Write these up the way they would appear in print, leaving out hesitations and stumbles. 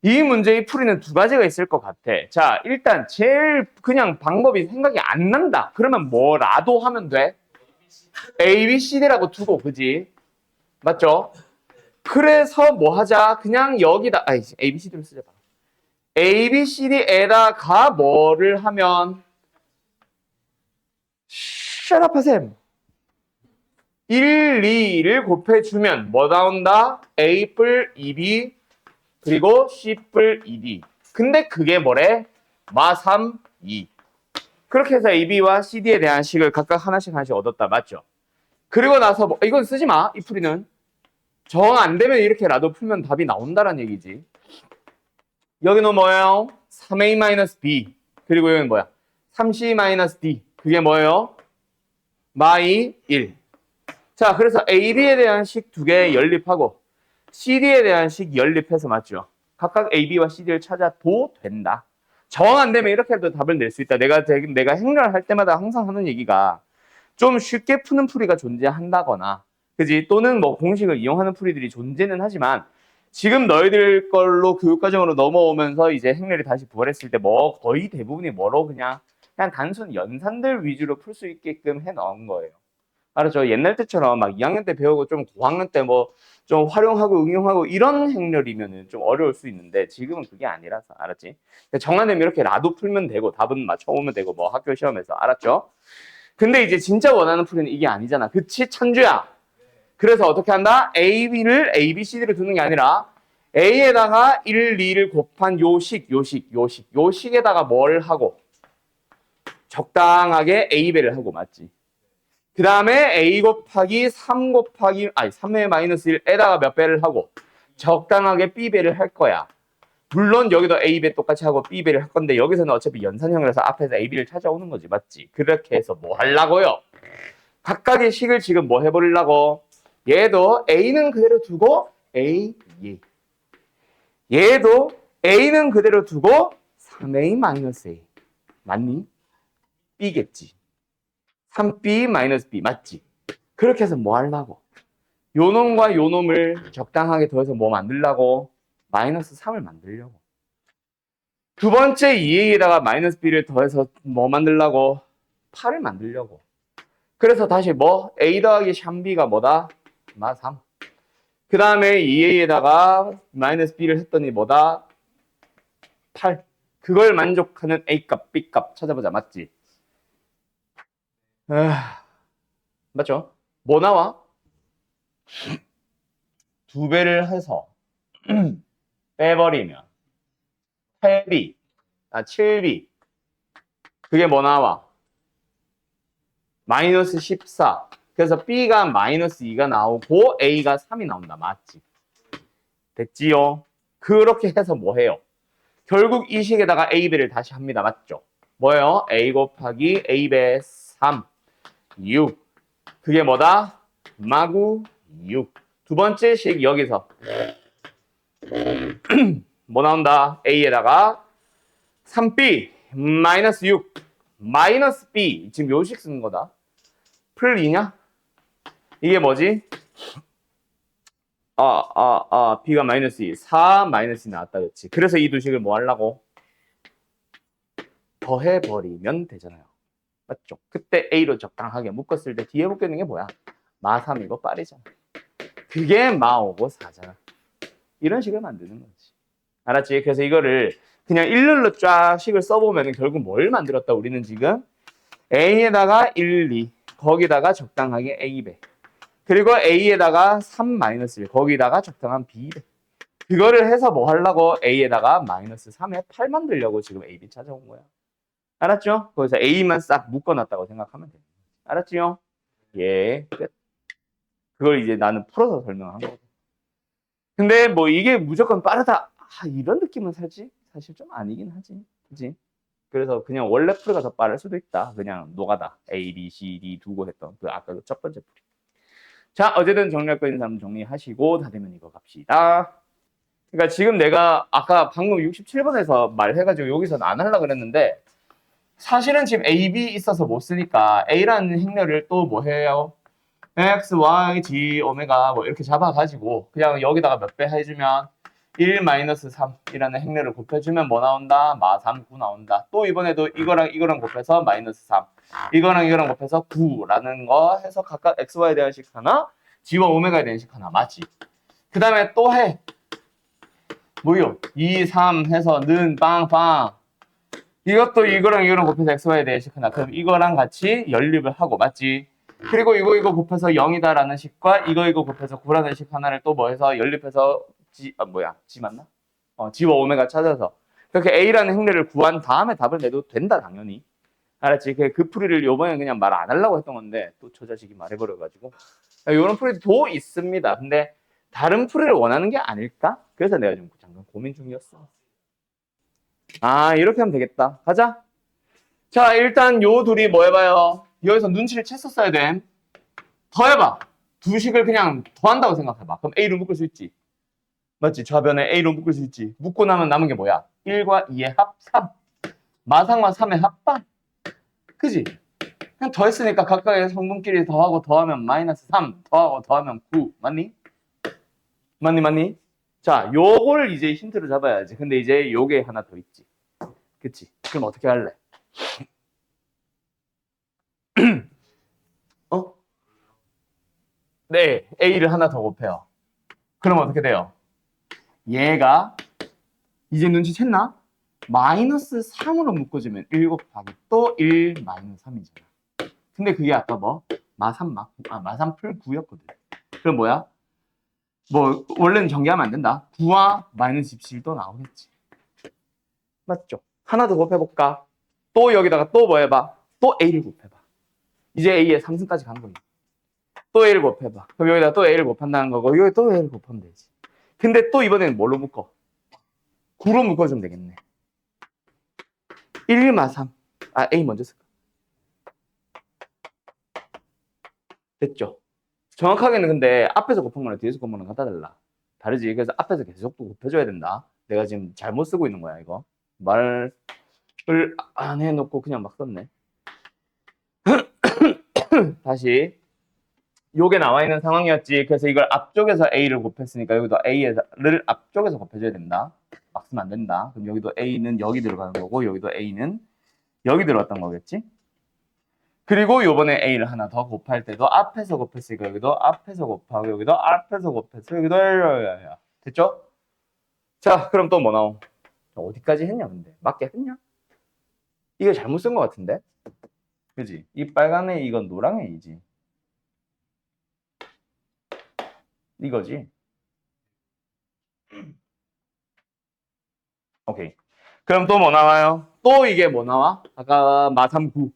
이 문제의 풀이는 두 가지가 있을 것 같아. 자, 일단 제일 그냥 방법이 생각이 안 난다. 그러면 뭐라도 하면 돼? A, B, C, D라고 두고, 그지? 맞죠? 그래서 뭐 하자? 그냥 여기다, A, B, C, D를 쓰자. A, B, C, D에다가 뭐를 하면, shut up 하셈. 1, 2를 곱해주면 뭐 나온다? A 뿔 2B 그리고 C 뿔 2D. 근데 그게 뭐래? 마 3, 2. 그렇게 해서 AB와 CD에 대한 식을 각각 하나씩 얻었다. 맞죠? 그리고 나서 뭐, 이건 쓰지 마. 이 풀이는. 정 안 되면 이렇게라도 풀면 답이 나온다는 얘기지. 여기는 뭐예요? 3A-B. 그리고 여기는 뭐야? 3C-D. 그게 뭐예요? 마이 1. 자, 그래서 AB에 대한 식 두 개 연립하고 CD에 대한 식 연립해서 맞죠? 각각 AB와 CD를 찾아도 된다. 정 안 되면 이렇게 해도 답을 낼 수 있다. 내가 행렬할 때마다 항상 하는 얘기가 좀 쉽게 푸는 풀이가 존재한다거나 그지? 또는 뭐 공식을 이용하는 풀이들이 존재는 하지만 지금 너희들 걸로 교육과정으로 넘어오면서 이제 행렬이 다시 부활했을 때 뭐 거의 대부분이 뭐로 그냥 단순 연산들 위주로 풀 수 있게끔 해 넣은 거예요. 알았죠? 옛날 때처럼 막 2학년 때 배우고 좀 고학년 때 뭐 좀 활용하고 응용하고 이런 행렬이면은 좀 어려울 수 있는데 지금은 그게 아니라서 알았지? 정한되면 이렇게 라도 풀면 되고 답은 맞춰오면 되고 뭐 학교 시험에서 알았죠? 근데 이제 진짜 원하는 풀이는 이게 아니잖아. 그치? 천주야. 그래서 어떻게 한다? AB를 ABCD를 두는 게 아니라 A에다가 1, 2를 곱한 요식에다가 뭘 하고 적당하게 A배를 하고 맞지? 그 다음에 A 곱하기 3의 마이너스 1에다가 몇 배를 하고 적당하게 B배를 할 거야. 물론 여기도 A배 똑같이 하고 B배를 할 건데 여기서는 어차피 연산형이라서 앞에서 AB를 찾아오는 거지. 맞지? 그렇게 해서 뭐 하려고요? 각각의 식을 지금 뭐 해버리려고? 얘도 A는 그대로 두고 A, 얘도 A는 그대로 두고 3A-A. 맞니? B겠지. 3B-B 맞지? 그렇게 해서 뭐 하려고? 요 놈과 요 놈을 적당하게 더해서 뭐 만들려고? 마이너스 3을 만들려고. 두 번째 2A에다가 마이너스 B를 더해서 뭐 만들려고? 8을 만들려고. 그래서 다시 뭐? A 더하기 3B가 뭐다? 마 3. 그 다음에 2A에다가 마이너스 B를 했더니 뭐다? 8. 그걸 만족하는 A값, B값 찾아보자. 맞지? 맞죠? 뭐 나와? 두 배를 해서 빼버리면 8B, 7B. 그게 뭐 나와? 마이너스 14. 그래서 B가 마이너스 2가 나오고 A가 3이 나온다. 맞지? 됐지요? 그렇게 해서 뭐 해요? 결국 이 식에다가 A배를 다시 합니다. 맞죠? 뭐예요? A 곱하기 A배 3, 6. 그게 뭐다? 마구 6. 두 번째 식 여기서 뭐 나온다? A에다가 3B 마이너스 6 마이너스 B 지금 요식 쓰는 거다. 풀 2냐? 이게 뭐지? B가 마이너스 2 4 마이너스 2 나왔다 그렇지. 그래서 이 두 식을 뭐 하려고? 더해버리면 되잖아요. 맞죠? 그때 A로 적당하게 묶었을 때 뒤에 묶여있는 게 뭐야? 마 3이고 빠르잖아. 그게 마5고 4잖아. 이런 식을 만드는 거지. 알았지? 그래서 이거를 그냥 일렬로 쫙 식을 써보면 결국 뭘 만들었다 우리는 지금? A에다가 1, 2 거기다가 적당하게 A배 그리고 A에다가 3-1 거기다가 적당한 B배 그거를 해서 뭐 하려고? A에다가 마이너스 3에 8 만들려고 지금 AB 찾아온 거야. 알았죠? 거기서 A만 싹 묶어놨다고 생각하면 돼. 알았지요? 예, 끝. 그걸 이제 나는 풀어서 설명한 거고. 근데 뭐 이게 무조건 빠르다. 이런 느낌은 사실 좀 아니긴 하지. 그치? 그래서 그냥 원래 풀이가 더 빠를 수도 있다. 그냥 노가다. A, B, C, D 두고 했던 그 아까 그 첫 번째 풀이. 자, 어쨌든 정리할 거 있는 사람 정리하시고 다 되면 이거 갑시다. 그러니까 지금 내가 아까 방금 67번에서 말해가지고 여기서는 안 하려고 그랬는데 사실은 지금 A, B 있어서 못 쓰니까 A라는 행렬을 또 뭐 해요? X, Y, G, 오메가 뭐 이렇게 잡아가지고 그냥 여기다가 몇 배 해주면 1-3이라는 행렬을 곱해주면 뭐 나온다? 마3, 9 나온다. 또 이번에도 이거랑 곱해서 -3. 이거랑 곱해서 9라는 거 해서 각각 xy에 대한 식 하나, g와 오메가에 대한 식 하나. 맞지? 그 다음에 또 해. 뭐요? 2, 3 해서 는 빵빵. 이것도 이거랑 곱해서 xy에 대한 식 하나. 그럼 이거랑 같이 연립을 하고. 맞지? 그리고 이거 곱해서 0이다라는 식과 이거 곱해서 9라는 식 하나를 또 뭐 해서 연립해서 G 맞나? G와 오메가 찾아서 그렇게 A라는 행렬을 구한 다음에 답을 내도 된다, 당연히. 알았지? 그 풀이를 요번에 그냥 말 안 하려고 했던 건데 또 저 자식이 말해버려가지고 이런 풀이도 있습니다. 근데 다른 풀이를 원하는 게 아닐까? 그래서 내가 좀 잠깐 고민 중이었어. 아, 이렇게 하면 되겠다. 가자. 자, 일단 요 둘이 뭐 해봐요? 여기서 눈치를 챘었어야 돼. 더 해봐. 두 식을 그냥 더한다고 생각해봐. 그럼 A로 묶을 수 있지. 맞지? 좌변에 A로 묶을 수 있지. 묶고 나면 남은 게 뭐야? 1과 2의 합 3. 마상과 3의 합방. 그지? 그냥 더했으니까 각각의 성분끼리 더하고 더하면 -3. 더하고 더하면 9. 맞니? 맞니? 자, 요걸 이제 힌트로 잡아야지. 근데 이제 요게 하나 더 있지. 그치? 그럼 어떻게 할래? 네, A를 하나 더 곱해요. 그럼 어떻게 돼요? 얘가 이제 눈치챘나? -3으로 묶어주면 1 곱하기 또 1 -3이잖아. 근데 그게 아까 뭐? 마3 풀 9였거든. 그럼 뭐야? 뭐 원래는 전개하면 안 된다. 9와 -17도 나오겠지. 맞죠? 하나 더 곱해볼까? 또 여기다가 또 뭐 해봐? 또 A를 곱해봐. 이제 A의 3승까지 가는 거니. 또 A를 곱해봐. 그럼 여기다 또 A를 곱한다는 거고 여기 또 A를 곱하면 되지. 근데 또 이번에는 뭘로 묶어? 9로 묶어주면 되겠네. 1 3. A 먼저 쓸까? 됐죠? 정확하게는 근데 앞에서 곱한 거랑 뒤에서 곱한 거랑 갖다 달라. 다르지? 그래서 앞에서 계속 또 곱해줘야 된다. 내가 지금 잘못 쓰고 있는 거야, 이거. 말을 안 해놓고 그냥 막 썼네. 다시. 요게 나와 있는 상황이었지. 그래서 이걸 앞쪽에서 A를 곱했으니까 여기도 A를 앞쪽에서 곱해줘야 된다. 막 쓰면 안 된다. 그럼 여기도 A는 여기 들어가는 거고 여기도 A는 여기 들어갔던 거겠지? 그리고 요번에 A를 하나 더 곱할 때도 앞에서 곱했으니까 여기도 앞에서 곱하고 여기도 앞에서 곱해서 여기도 됐죠? 자, 그럼 또 뭐 나옴? 어디까지 했냐 근데? 맞게 했냐? 이거 잘못 쓴 것 같은데? 그지? 이 빨간 애 이건 노랑 애이지. 이거지? 오케이. 그럼 또 뭐 나와요? 또 이게 뭐 나와? 아까 마39.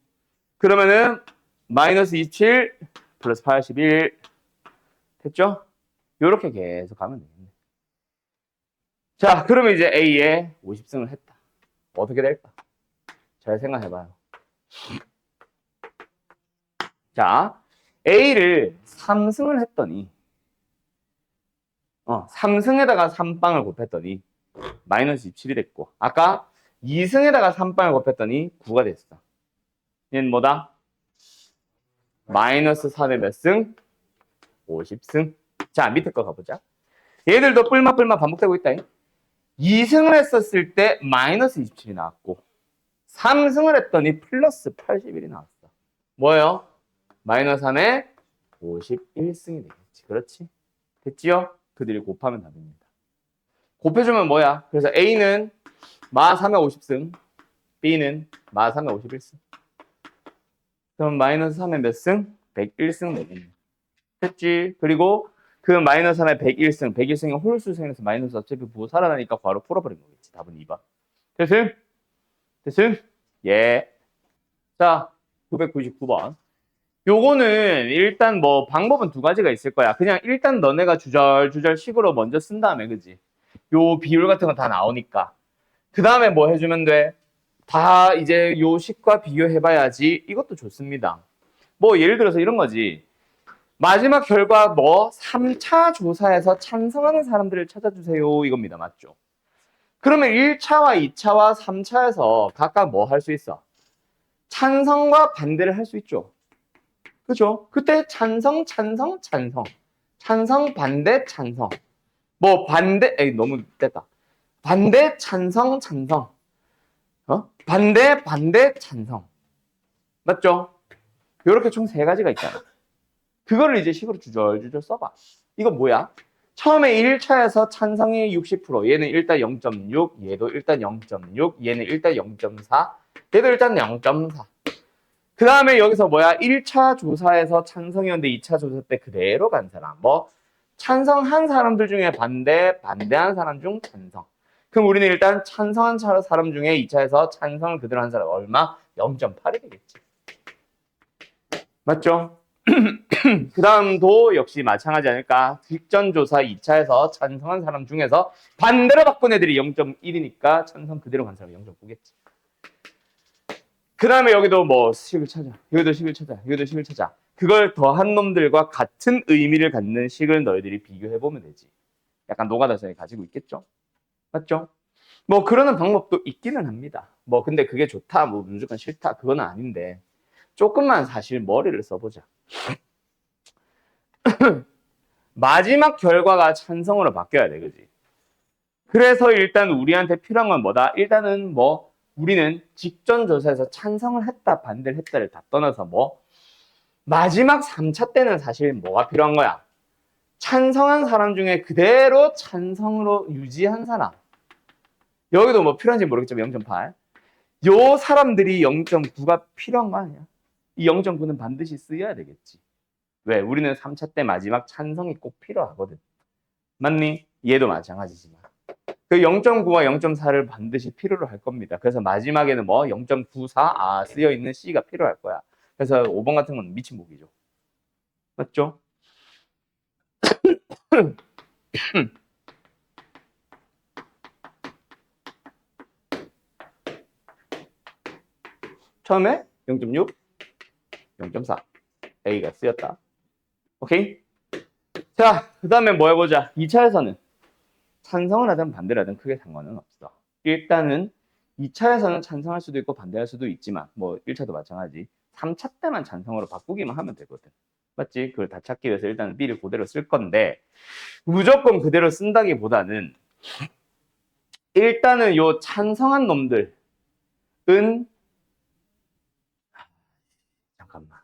그러면은 -27 플러스 81 됐죠? 요렇게 계속 가면 되겠네. 자, 그러면 이제 A에 50승을 했다. 어떻게 될까? 잘 생각해봐요. 자, A를 3승을 했더니 3승에다가 3빵을 곱했더니 -27이 됐고 아까 2승에다가 3빵을 곱했더니 9가 됐어. 얘는 뭐다? -3의 몇 승? 50승. 자, 밑에 거 가보자. 얘들도 뿔맛 반복되고 있다. 2승을 했었을 때 -27이 나왔고 3승을 했더니 플러스 81이 나왔어. 뭐예요? -3의 51승이 되겠지. 그렇지? 됐지요? 그들이 곱하면 답입니다. 곱해주면 뭐야? 그래서 A는 -3의 50승, B는 -3의 51승. 그럼 -3의 몇 승? 101승 되겠네. 됐지? 그리고 그 -3의 101승, 101승이 홀수승에서 마이너스 어차피 부호 살아나니까 바로 풀어버린 거겠지. 답은 2번. 됐음? 됐음? 예. 자, 999번. 요거는 일단 뭐 방법은 두 가지가 있을 거야. 그냥 일단 너네가 주절주절 식으로 먼저 쓴 다음에, 그지? 요 비율 같은 거 다 나오니까. 그 다음에 뭐 해주면 돼? 다 이제 요 식과 비교해봐야지. 이것도 좋습니다. 뭐 예를 들어서 이런 거지. 마지막 결과 뭐 3차 조사에서 찬성하는 사람들을 찾아주세요. 이겁니다. 맞죠? 그러면 1차와 2차와 3차에서 각각 뭐 할 수 있어? 찬성과 반대를 할 수 있죠. 그죠? 그때 찬성, 찬성, 찬성. 찬성, 반대, 찬성. 뭐 반대, 에이, 너무 됐다. 반대, 찬성, 찬성. 반대, 반대, 찬성. 맞죠? 이렇게 총 세 가지가 있잖아. 그거를 이제 식으로 주절주절 써봐. 이거 뭐야? 처음에 1차에서 찬성이 60%, 얘는 일단 0.6, 얘도 일단 0.6, 얘는 일단 0.4, 얘도 일단 0.4. 그 다음에 여기서 뭐야? 1차 조사에서 찬성이었는데 2차 조사 때 그대로 간 사람. 뭐 찬성한 사람들 중에 반대한 사람 중 찬성. 그럼 우리는 일단 찬성한 사람 중에 2차에서 찬성을 그대로 한 사람 얼마? 0.8이 되겠지. 맞죠? 그 다음도 역시 마찬가지 아닐까? 직전 조사 2차에서 찬성한 사람 중에서 반대로 바꾼 애들이 0.1이니까 찬성 그대로 간 사람이 0.9겠지. 그 다음에 여기도 뭐 식을 찾아. 여기도 식을 찾아. 여기도 식을 찾아. 그걸 더한 놈들과 같은 의미를 갖는 식을 너희들이 비교해보면 되지. 약간 노가다성이 가지고 있겠죠? 맞죠? 뭐 그러는 방법도 있기는 합니다. 뭐 근데 그게 좋다, 뭐 무조건 싫다, 그건 아닌데 조금만 사실 머리를 써보자. 마지막 결과가 찬성으로 바뀌어야 돼, 그지? 그래서 일단 우리한테 필요한 건 뭐다? 일단은 뭐 우리는 직전 조사에서 찬성을 했다, 반대를 했다를 다 떠나서 뭐 마지막 3차 때는 사실 뭐가 필요한 거야? 찬성한 사람 중에 그대로 찬성으로 유지한 사람. 여기도 뭐 필요한지 모르겠지만 0.8. 요 사람들이 0.9가 필요한 거 아니야? 이 0.9는 반드시 쓰여야 되겠지. 왜? 우리는 3차 때 마지막 찬성이 꼭 필요하거든. 맞니? 얘도 마찬가지지만. 그 0.9와 0.4를 반드시 필요로 할 겁니다. 그래서 마지막에는 뭐 0.94 쓰여 있는 C가 필요할 거야. 그래서 5번 같은 건 미친 보기죠. 맞죠? 처음에 0.6, 0.4 A가 쓰였다. 오케이? 자, 그 다음에 뭐 해보자. 2차에서는 찬성을 하든 반대를 하든 크게 상관은 없어. 일단은 2차에서는 찬성할 수도 있고 반대할 수도 있지만 뭐 1차도 마찬가지. 3차 때만 찬성으로 바꾸기만 하면 되거든. 맞지? 그걸 다 찾기 위해서 일단은 B를 그대로 쓸 건데 무조건 그대로 쓴다기보다는 일단은 요 찬성한 놈들은 잠깐만.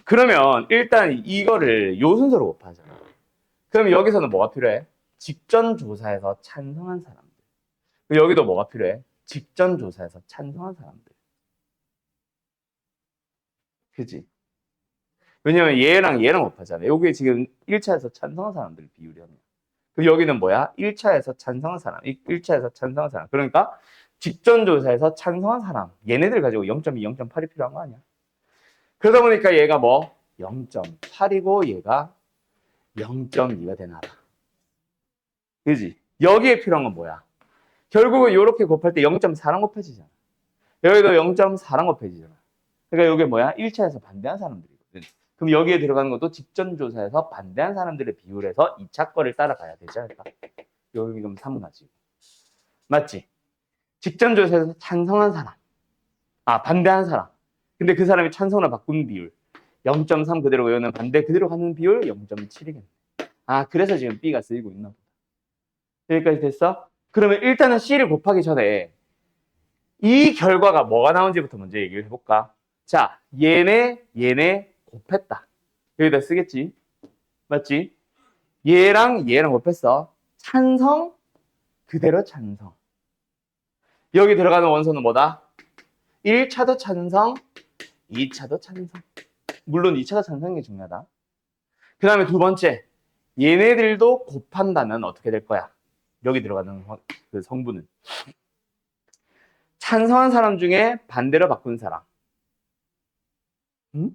그러면 일단 이거를 요 순서로 곱하잖아. 그럼 여기서는 뭐가 필요해? 직전 조사에서 찬성한 사람들. 여기도 뭐가 필요해? 직전 조사에서 찬성한 사람들. 그지? 왜냐면 얘랑 얘랑 곱하잖아. 여기 지금 1차에서 찬성한 사람들 비율이었네. 그럼 여기는 뭐야? 1차에서 찬성한 사람. 1차에서 찬성한 사람. 그러니까 직전 조사에서 찬성한 사람. 얘네들 가지고 0.2, 0.8이 필요한 거 아니야? 그러다 보니까 얘가 뭐 0.8이고 얘가 0.2가 되나 봐. 그지? 여기에 필요한 건 뭐야? 결국은 이렇게 곱할 때 0.4랑 곱해지잖아. 여기도 0.4랑 곱해지잖아. 그러니까 이게 뭐야? 1차에서 반대한 사람들이거든. 그럼 여기에 들어가는 것도 직전 조사에서 반대한 사람들의 비율에서 2차 거를 따라가야 되지 않을까? 여기 그럼 3 가지. 맞지? 직전 조사에서 찬성한 사람. 반대한 사람. 근데 그 사람이 찬성을 바꾼 비율. 0.3 그대로 외우는 반대 그대로 가는 비율 0.7이겠네. 그래서 지금 B가 쓰이고 있나 보다. 여기까지 됐어? 그러면 일단은 C를 곱하기 전에 이 결과가 뭐가 나온지부터 먼저 얘기를 해볼까? 자, 얘네 곱했다. 여기다 쓰겠지? 맞지? 얘랑 곱했어. 찬성, 그대로 찬성. 여기 들어가는 원소는 뭐다? 1차도 찬성, 2차도 찬성. 물론 2차가 찬성이 중요하다. 그 다음에 두 번째, 얘네들도 곱한다면 어떻게 될 거야? 여기 들어가는 그 성분은 찬성한 사람 중에 반대로 바꾼 사람. 응?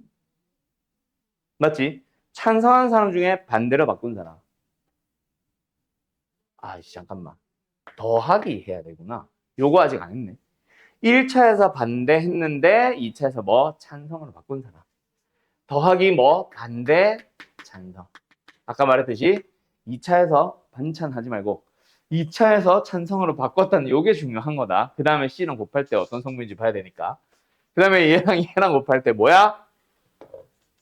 맞지? 찬성한 사람 중에 반대로 바꾼 사람. 잠깐만. 더하기 해야 되구나. 요거 아직 안 했네. 1차에서 반대했는데 2차에서 뭐 찬성으로 바꾼 사람. 더하기 뭐 반대 찬성. 아까 말했듯이 2차에서 반찬하지 말고 2차에서 찬성으로 바꿨다는 요게 중요한 거다. 그 다음에 C랑 곱할 때 어떤 성분인지 봐야 되니까. 그 다음에 얘랑 곱할 때 뭐야?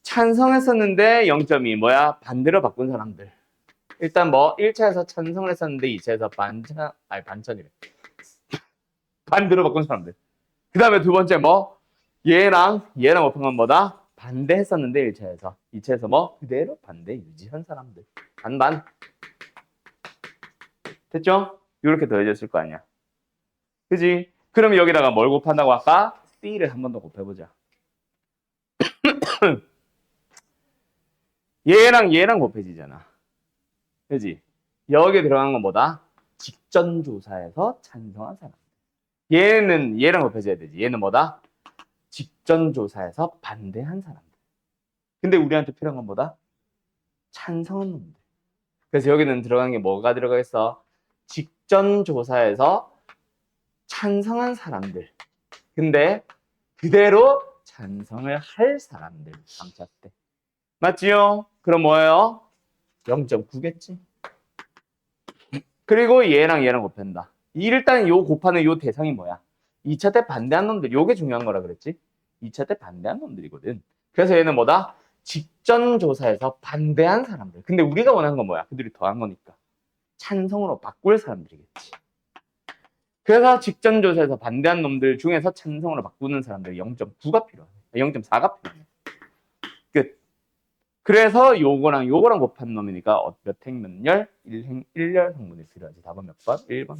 찬성했었는데 0.2 뭐야? 반대로 바꾼 사람들. 일단 뭐 1차에서 찬성을 했었는데 2차에서 반찬이래. 반대로 바꾼 사람들. 그 다음에 두 번째 뭐? 얘랑 곱한 건 뭐다? 반대했었는데 1차에서. 2차에서 뭐? 그대로 반대 유지한 사람들. 반반. 됐죠? 이렇게 더해졌을 거 아니야. 그지? 그럼 여기다가 뭘 곱한다고 할까? C를 한 번 더 곱해보자. 얘랑 곱해지잖아. 그지? 여기에 들어간 건 뭐다? 직전 조사에서 찬성한 사람. 얘랑 곱해져야 되지. 얘는 뭐다? 직전 조사에서 반대한 사람들. 근데 우리한테 필요한 건 뭐다? 찬성한 놈들. 그래서 여기는 들어간 게 뭐가 들어가겠어? 직전 조사에서 찬성한 사람들. 근데 그대로 찬성을 할 사람들. 3차 때. 맞지요? 그럼 뭐예요? 0.9겠지. 그리고 얘랑 곱한다. 일단 요 곱하는 요 대상이 뭐야? 2차 때 반대한 놈들. 요게 중요한 거라 그랬지? 2차 때 반대한 놈들이거든. 그래서 얘는 뭐다? 직전 조사에서 반대한 사람들. 근데 우리가 원하는 건 뭐야? 그들이 더한 거니까. 찬성으로 바꿀 사람들이겠지. 그래서 직전 조사에서 반대한 놈들 중에서 찬성으로 바꾸는 사람들이 0.9가 필요해. 0.4가 필요해. 끝. 그래서 요거랑 곱한 놈이니까 몇 행 몇 열? 1행 1열 성분이 필요하지. 답은 몇 번? 1번.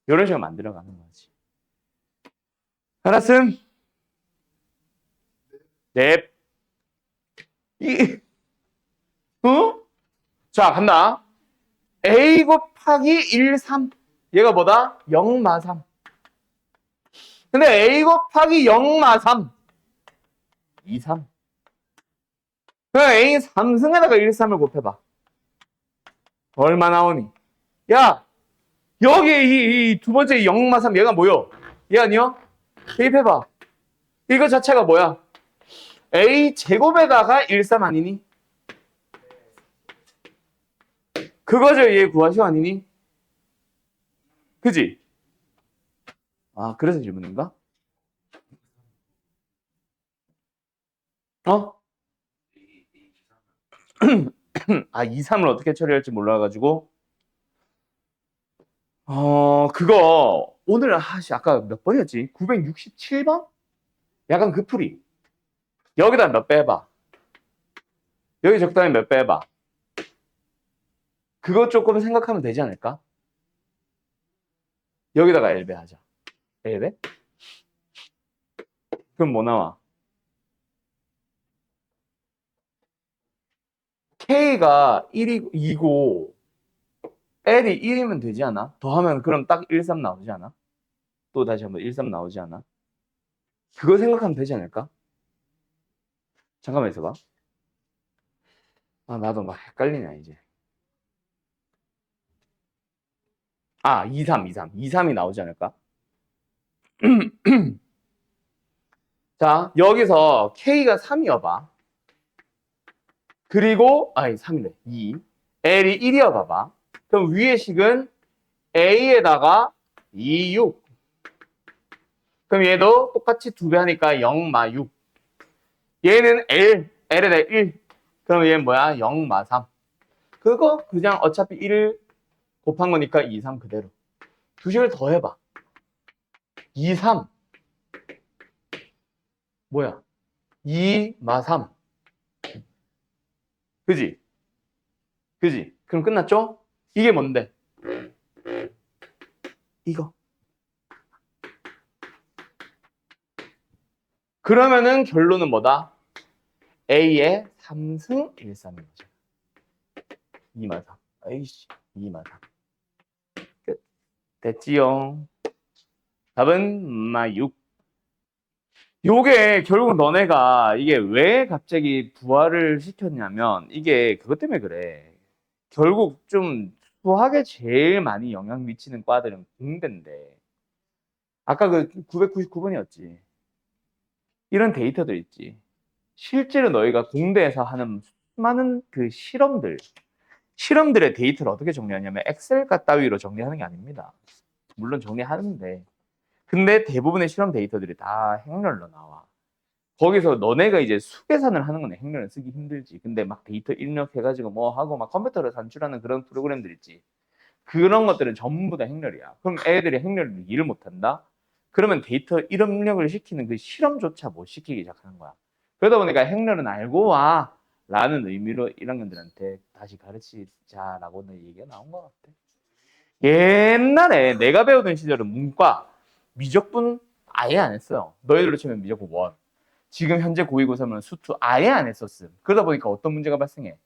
이런 식으로 만들어가는 거지. 알았음? 네. 자, 간다. A 곱하기 1, 3. 얘가 뭐다? 0, 마 3. 근데 A 곱하기 0, 마 3. 2, 3. 그럼 A 3승에다가 1, 3을 곱해봐. 얼마 나오니? 야, 여기 이 두 번째 0, 마 3 얘가 뭐요? 얘 아니요? 대입해봐. 이거 자체가 뭐야? A 제곱에다가 1, 3 아니니? 그거죠. 얘 구하시오 아니니? 그지? 아, 그래서 질문인가? 어? 아, 2, 3을 어떻게 처리할지 몰라가지고. 그거, 오늘, 아까 몇 번이었지? 967번? 약간 그 풀이. 여기다 몇 배 해봐. 여기 적당히 몇 배 해봐. 그거 조금 생각하면 되지 않을까? 여기다가 L배 하자. L배? 그럼 뭐 나와? K가 2고 L이 1이면 되지 않아? 더하면 그럼 딱 1, 3 나오지 않아? 또 다시 한번 1, 3 나오지 않아? 그거 생각하면 되지 않을까? 잠깐만 있어봐. 아, 나도 막 헷갈리냐, 이제. 2, 3, 2, 3. 2, 3이 나오지 않을까? 자, 여기서 K가 3이어봐. 그리고, 3이래. 2. L이 1이어봐봐. 그럼 위의 식은 A에다가 2, 6. 그럼 얘도 똑같이 2배 하니까 0, 마 6. 얘는 L에다 1. 그럼 얘는 뭐야? 0, 마 3. 그거 그냥 어차피 1을 곱한 거니까 2, 3 그대로. 두 식을 더 해봐. 2, 3. 뭐야? 2, 마 3. 그지? 그지? 그럼 끝났죠? 이게 뭔데? 이거. 그러면은 결론은 뭐다? A의 3승 1, 3인 거죠. 2, 마 3. 아이씨, 2, 마 3. 끝. 됐지요? 답은 마 6. 요게 결국 너네가 이게 왜 갑자기 부활을 시켰냐면 이게 그것 때문에 그래. 결국 좀 수학에 제일 많이 영향 미치는 과들은 공대인데 아까 그 999번이었지. 이런 데이터들 있지. 실제로 너희가 공대에서 하는 수많은 그 실험들의 데이터를 어떻게 정리하냐면 엑셀과 따위로 정리하는 게 아닙니다. 물론 정리하는데 근데 대부분의 실험 데이터들이 다 행렬로 나와. 거기서 너네가 이제 수계산을 하는 거네. 행렬은 쓰기 힘들지. 근데 막 데이터 입력해가지고 뭐 하고 막 컴퓨터로 산출하는 그런 프로그램들 있지. 그런 것들은 전부 다 행렬이야. 그럼 애들이 행렬을 이해를 못한다? 그러면 데이터 입력을 시키는 그 실험조차 못 시키기 시작하는 거야. 그러다 보니까 행렬은 알고 와 라는 의미로 1학년들한테 다시 가르치자라고는 얘기가 나온 것 같아. 옛날에 내가 배우던 시절은 문과 미적분 아예 안 했어요. 너희들로 치면 미적분 1. 지금 현재 고2, 고3은 수투 아예 안 했었음. 그러다 보니까 어떤 문제가 발생해?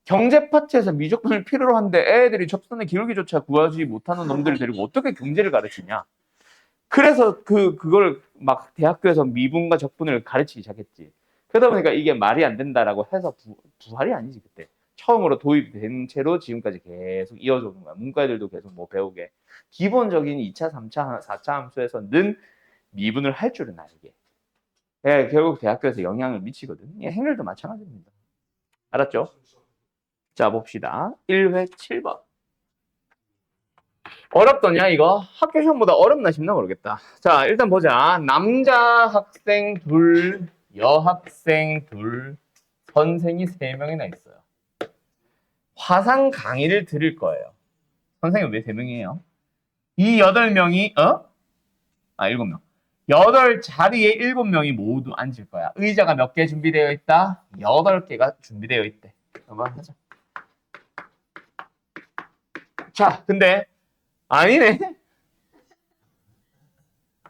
경제 파트에서 미적분을 필요로 하는데 애들이 접선의 기울기조차 구하지 못하는 놈들을 데리고 어떻게 경제를 가르치냐? 그래서 그걸 막 대학교에서 미분과 적분을 가르치기 시작했지. 그러다 보니까 이게 말이 안 된다라고 해서 부활이 아니지 그때. 처음으로 도입된 채로 지금까지 계속 이어져 오는 거야. 문과 애들도 계속 뭐 배우게. 기본적인 2차, 3차, 4차 함수에서는 미분을 할 줄은 알게. 예, 결국 대학교에서 영향을 미치거든. 예, 행렬도 마찬가지입니다. 알았죠? 자, 봅시다. 1회 7번. 어렵더냐, 이거? 학교 시험보다 어렵나 싶나 모르겠다. 자, 일단 보자. 남자 학생 둘, 여학생 둘, 선생이 3명이나 있어요. 화상 강의를 들을 거예요. 선생님 왜 3명이에요? 이 8명이, 7명. 8자리에 7명이 모두 앉을 거야. 의자가 몇 개 준비되어 있다? 8개가 준비되어 있대. 한번 하자. 자, 근데 아니네.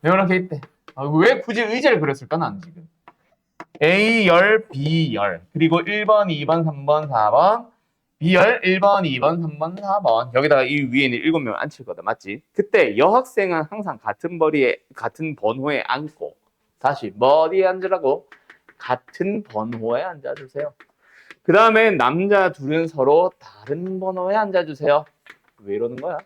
이렇게 있대. 왜 굳이 의자를 그렸을까? 난 지금. A열, B열. 그리고 1번, 2번, 3번, 4번. B열 1번, 2번, 3번, 4번. 여기다가 이 위에는 7명 앉힐 거다. 맞지? 그때 여학생은 항상 같은 머리에, 같은 번호에 앉고. 다시, 뭐 어디에 앉으라고? 같은 번호에 앉아주세요. 그 다음에 남자 둘은 서로 다른 번호에 앉아주세요. 왜 이러는 거야?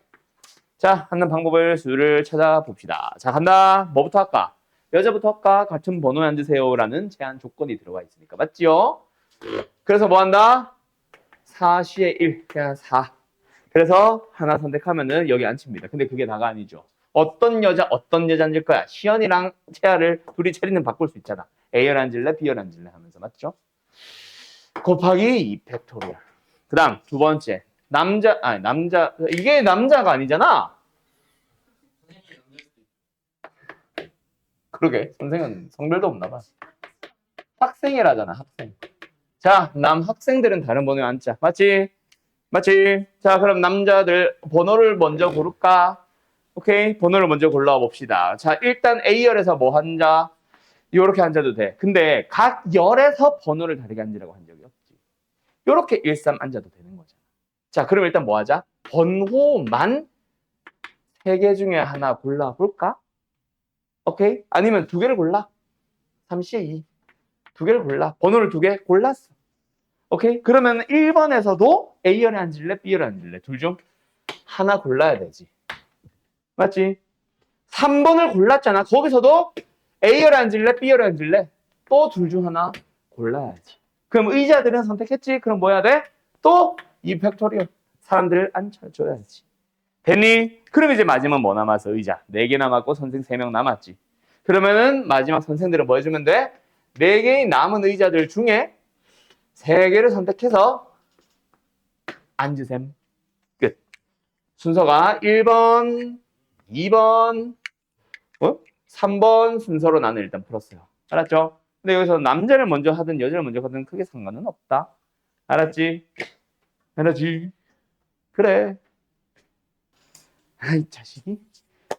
자, 하는 방법을 수를 찾아봅시다. 자, 간다. 뭐부터 할까? 여자부터 할까? 같은 번호에 앉으세요. 라는 제한 조건이 들어가 있으니까. 맞지요? 그래서 뭐 한다? 4시에 1. 그냥 4. 그래서 하나 선택하면은 여기 앉힙니다. 근데 그게 다가 아니죠. 어떤 여자 앉을 거야? 시연이랑 채아를 둘이 체리는 바꿀 수 있잖아. A열 앉을래? B열 앉을래? 하면서. 맞죠? 곱하기 2 팩토리얼. 그 다음 두 번째. 이게 남자가 아니잖아. 그러게. 선생은 성별도 없나 봐. 학생이라잖아, 학생. 자, 남학생들은 다른 번호에 앉자. 맞지? 맞지? 자, 그럼 남자들 번호를 먼저 고를까? 오케이. 번호를 먼저 골라 봅시다. 자, 일단 A열에서 뭐 앉아? 요렇게 앉아도 돼. 근데 각 열에서 번호를 다르게 앉으라고 한 적이 없지. 요렇게 1, 3 앉아도 되는 거잖아. 자, 그럼 일단 뭐 하자? 번호만 3개 중에 하나 골라볼까? 오케이? 아니면 2개를 골라. 3C에 2. 2개를 골라. 번호를 2개 골랐어. 오케이? 그러면 1번에서도 A열에 앉을래? B열에 앉을래? 둘 중 하나 골라야 되지. 맞지? 3번을 골랐잖아. 거기서도 A열에 앉을래? B열에 앉을래? 또 둘 중 하나 골라야지. 그럼 의자들은 선택했지? 그럼 뭐 해야 돼? 또 이 팩토리얼 사람들을 앉혀줘야지. 됐니? 그럼 이제 마지막 뭐 남았어? 의자. 4개 남았고 선생 3명 남았지. 그러면은 마지막 선생들은 뭐 해주면 돼? 4개의 남은 의자들 중에 3개를 선택해서 앉으셈. 끝. 순서가 1번, 2번, 3번 순서로 나는 일단 풀었어요. 알았죠? 근데 여기서 남자를 먼저 하든 여자를 먼저 하든 크게 상관은 없다. 알았지? 알았지? 그래. 아이 자식이.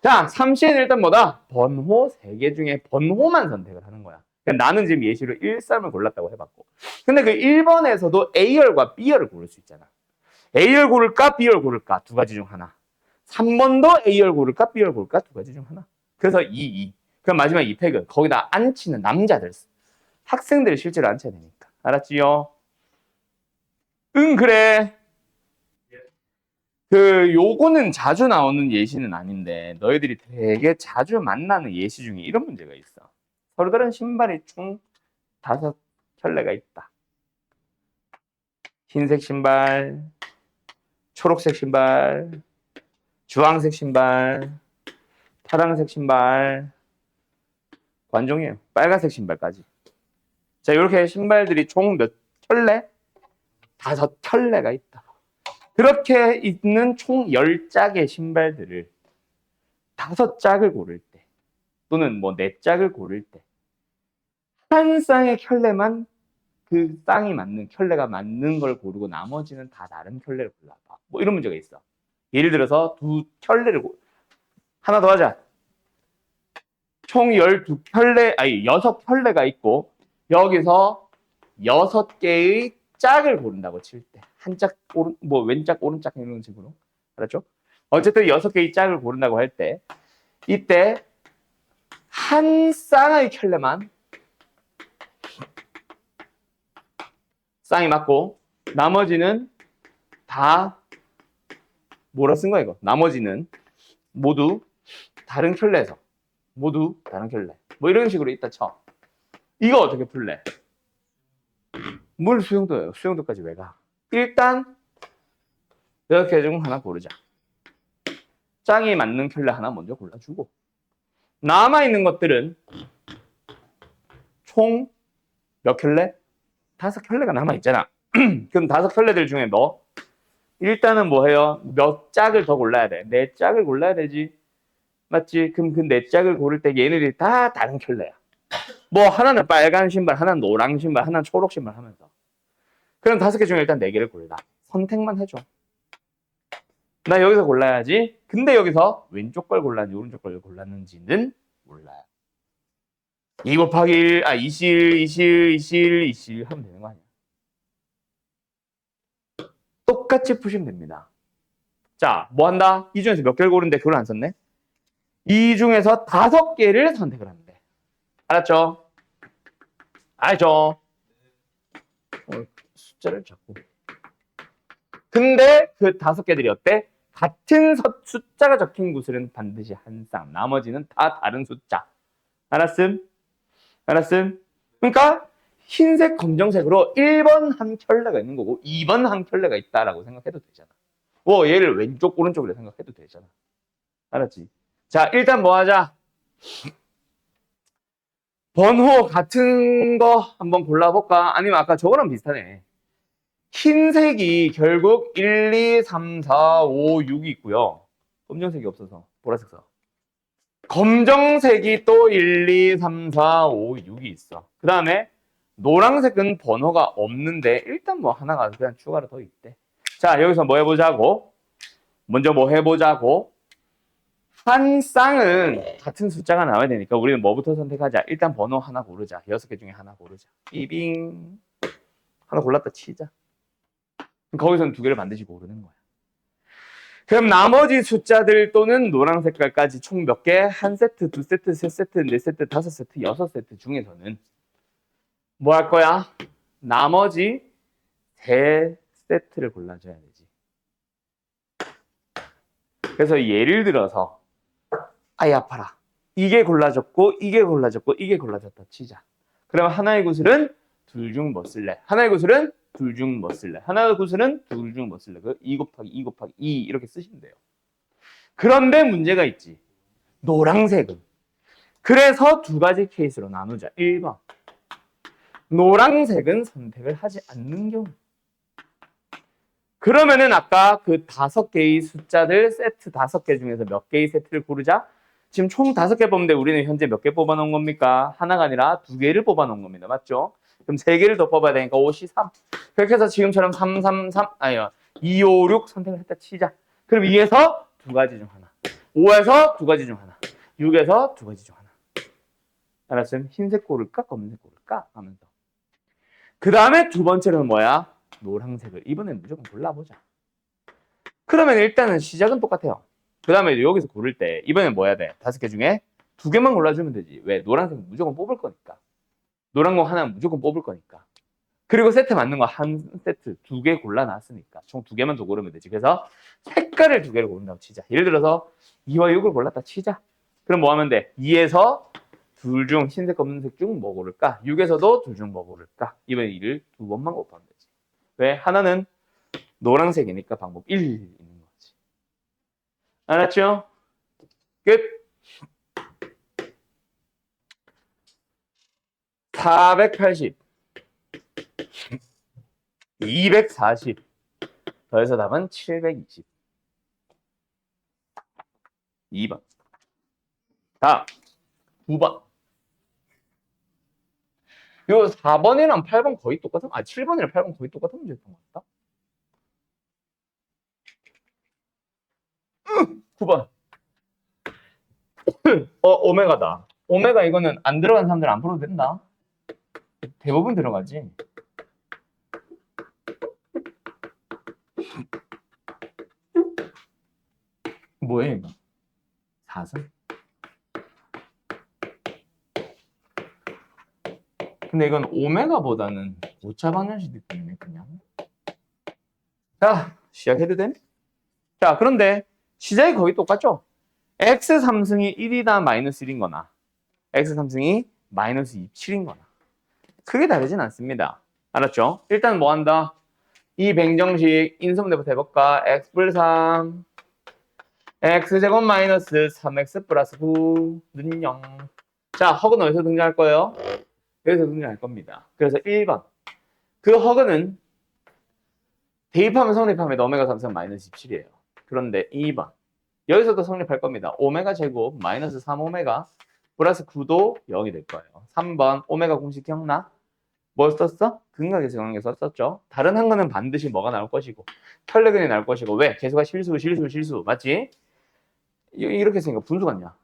자, 3시에는 일단 뭐다? 번호 3개 중에 번호만 선택을 하는 거야. 그러니까 나는 지금 예시로 1, 3을 골랐다고 해봤고. 근데 그 1번에서도 A열과 B열을 고를 수 있잖아. A열 고를까? B열 고를까? 두 가지 중 하나. 3번도 A열 고를까? B열 고를까? 두 가지 중 하나. 그래서 2. 그럼 마지막 2팩은 거기다 앉히는 남자들. 학생들이 실제로 앉혀야 되니까. 알았지요? 응, 그래. 요거는 자주 나오는 예시는 아닌데 너희들이 되게 자주 만나는 예시 중에 이런 문제가 있어. 서로 다른 신발이 총 5켤레가 있다. 흰색 신발, 초록색 신발, 주황색 신발, 파란색 신발, 관종이에요. 빨간색 신발까지. 자, 이렇게 신발들이 총 몇 켤레? 5켤레가 있다. 그렇게 있는 총 10짝의 신발들을 5짝을 고를 때 또는 뭐 4짝을 고를 때 한 쌍의 켤레만 그 쌍이 맞는 켤레가 맞는 걸 고르고 나머지는 다 다른 켤레를 골라봐. 뭐 이런 문제가 있어. 예를 들어서 2켤레를 하나 더 하자. 총 12켤레, 아니 6켤레가 있고 여기서 6개의 짝을 고른다고 칠 때. 한 짝, 뭐 왼짝, 오른짝 이런 식으로. 알았죠? 어쨌든 6개의 짝을 고른다고 할 때 이때 한 쌍의 켤레만 쌍이 맞고 나머지는 다 뭐라 쓴 거야 이거? 나머지는 모두 다른 켤레에서 모두 다른 켤레. 뭐 이런 식으로 있다 쳐. 이거 어떻게 풀래? 뭘 수용도예요? 수용도까지 왜 가? 일단 이렇게 중 하나 고르자. 짱이 맞는 켤레 하나 먼저 골라주고 남아있는 것들은 총 몇 켤레? 5켤레가 남아있잖아. 그럼 5켤레들 중에 너 일단은 뭐 해요? 몇 짝을 더 골라야 돼? 4짝을 골라야 되지. 맞지? 그럼 그 4짝을 고를 때 얘네들이 다 다른 켤레야. 뭐 하나는 빨간 신발, 하나는 노랑 신발, 하나는 초록 신발 하면서. 그럼 5개 중에 일단 4개를 골라. 선택만 해줘. 나 여기서 골라야지. 근데 여기서 왼쪽 걸 골랐는지 오른쪽 걸 골랐는지는 몰라요. 2 곱하기 1, 20 하면 되는 거 아니야. 똑같이 푸시면 됩니다. 자, 뭐 한다? 이 중에서 몇 개를 고르는데 그걸 안 썼네? 이 중에서 5개를 선택을 하면 돼. 알았죠? 알죠? 숫자를 자꾸. 근데 그 5개들이 어때? 같은 숫자가 적힌 구슬은 반드시 한 쌍. 나머지는 다 다른 숫자. 알았음? 알았음? 그러니까 흰색, 검정색으로 1번 한 켤레가 있는 거고 2번 한 켤레가 있다라고 생각해도 되잖아. 뭐 얘를 왼쪽, 오른쪽으로 생각해도 되잖아. 알았지? 자, 일단 뭐 하자? 번호 같은 거 한번 골라볼까? 아니면 아까 저거랑 비슷하네. 흰색이 결국 1, 2, 3, 4, 5, 6이 있고요. 검정색이 없어서 보라색 써. 검정색이 또 1, 2, 3, 4, 5, 6이 있어. 그 다음에 노란색은 번호가 없는데 일단 뭐 하나가 그냥 추가로 더 있대. 자, 여기서 뭐 해보자고? 먼저 뭐 해보자고? 한 쌍은 같은 숫자가 나와야 되니까 우리는 뭐부터 선택하자? 일단 번호 하나 고르자. 6개 중에 하나 고르자. 삐빙. 하나 골랐다 치자. 거기서는 2개를 반드시 고르는 거야. 그럼 나머지 숫자들 또는 노란 색깔까지 총 몇 개? 한 세트, 2세트, 3세트, 4세트, 5세트, 6세트 중에서는 뭐 할 거야? 나머지 3세트를 골라줘야 되지. 그래서 예를 들어서 아이 아파라. 이게 골라졌고 이게 골라졌고 이게 골라졌다 치자. 그럼 하나의 구슬은 둘 중 뭐 쓸래? 하나의 구슬은 둘 중 뭐 쓸래? 하나의 구슬은 둘 중 뭐 쓸래? 그 2 곱하기 2 곱하기 2 이렇게 쓰시면 돼요. 그런데 문제가 있지. 노란색은. 그래서 2가지 케이스로 나누자. 1번. 노란색은 선택을 하지 않는 경우. 그러면은 아까 그 5개의 숫자들 세트 5개 중에서 몇 개의 세트를 고르자? 지금 총 5개 뽑는데 우리는 현재 몇 개 뽑아놓은 겁니까? 하나가 아니라 2개를 뽑아놓은 겁니다. 맞죠? 그럼 3개를 더 뽑아야 되니까 5, 3. 그렇게 해서 지금처럼 3, 3, 3, 아니요. 2, 5, 6 선택을 했다 치자. 그럼 2에서 2가지 중 하나. 5에서 2가지 중 하나. 6에서 2가지 중 하나. 알았어요? 흰색 고를까? 검은색 고를까? 하면서. 그 다음에 두 번째로는 뭐야? 노란색을. 이번엔 무조건 골라보자. 그러면 일단은 시작은 똑같아요. 그 다음에 여기서 고를 때 이번엔 뭐 해야 돼? 5개 중에 2개만 골라주면 되지. 왜? 노란색은 무조건 뽑을 거니까. 노란 거 하나는 무조건 뽑을 거니까. 그리고 세트 맞는 거 한 세트 2개 골라놨으니까 총 2개만 더 고르면 되지. 그래서 색깔을 2개를 고른다고 치자. 예를 들어서 2와 6을 골랐다 치자. 그럼 뭐 하면 돼? 2에서 둘 중 흰색 검은색 중 뭐 고를까? 6에서도 둘 중 뭐 고를까? 이번에 2를 2번만 곱하면 되지. 왜? 하나는 노란색이니까 방법 1 있는 거지. 알았죠? 끝. 480. 240 더해서 답은 720. 2번. 다음 9번. 요 4번이랑 8번 거의 똑같은, 7번이랑 8번 거의 똑같은 문제였던 것 같다. 9번. 오메가다. 오메가 이거는 안 들어간 사람들 안 풀어도 된다. 대부분 들어가지. 뭐예요, 이거? 4선? 근데 이건 오메가보다는 오차 방정식이기 때문에 그냥. 자, 시작해도 돼? 자, 그런데 시작이 거의 똑같죠? x 3승이 1이다 마이너스 1인 거나 x 3승이 마이너스 27인 거나 크게 다르진 않습니다. 알았죠? 일단 뭐 한다? 이 백정식 인수분해부터 해볼까? x 플 3 x제곱 마이너스 3x 플러스 9는 0. 자, 허그는 어디서 등장할 거예요? 여기서 등장할 겁니다. 그래서 1번. 그 허그는 대입하면 성립하면 오메가 3승 마이너스 17이에요. 그런데 2번. 여기서도 성립할 겁니다. 오메가 제곱 마이너스 3오메가 플러스 9도 0이 될 거예요. 3번 오메가 공식 기억나? 뭘 썼어? 근각에서 관계 썼었죠. 다른 한 거는 반드시 뭐가 나올 것이고 혈내근이 나올 것이고. 왜? 계수가 실수 맞지? 이렇게 쓰니까 분수 같냐?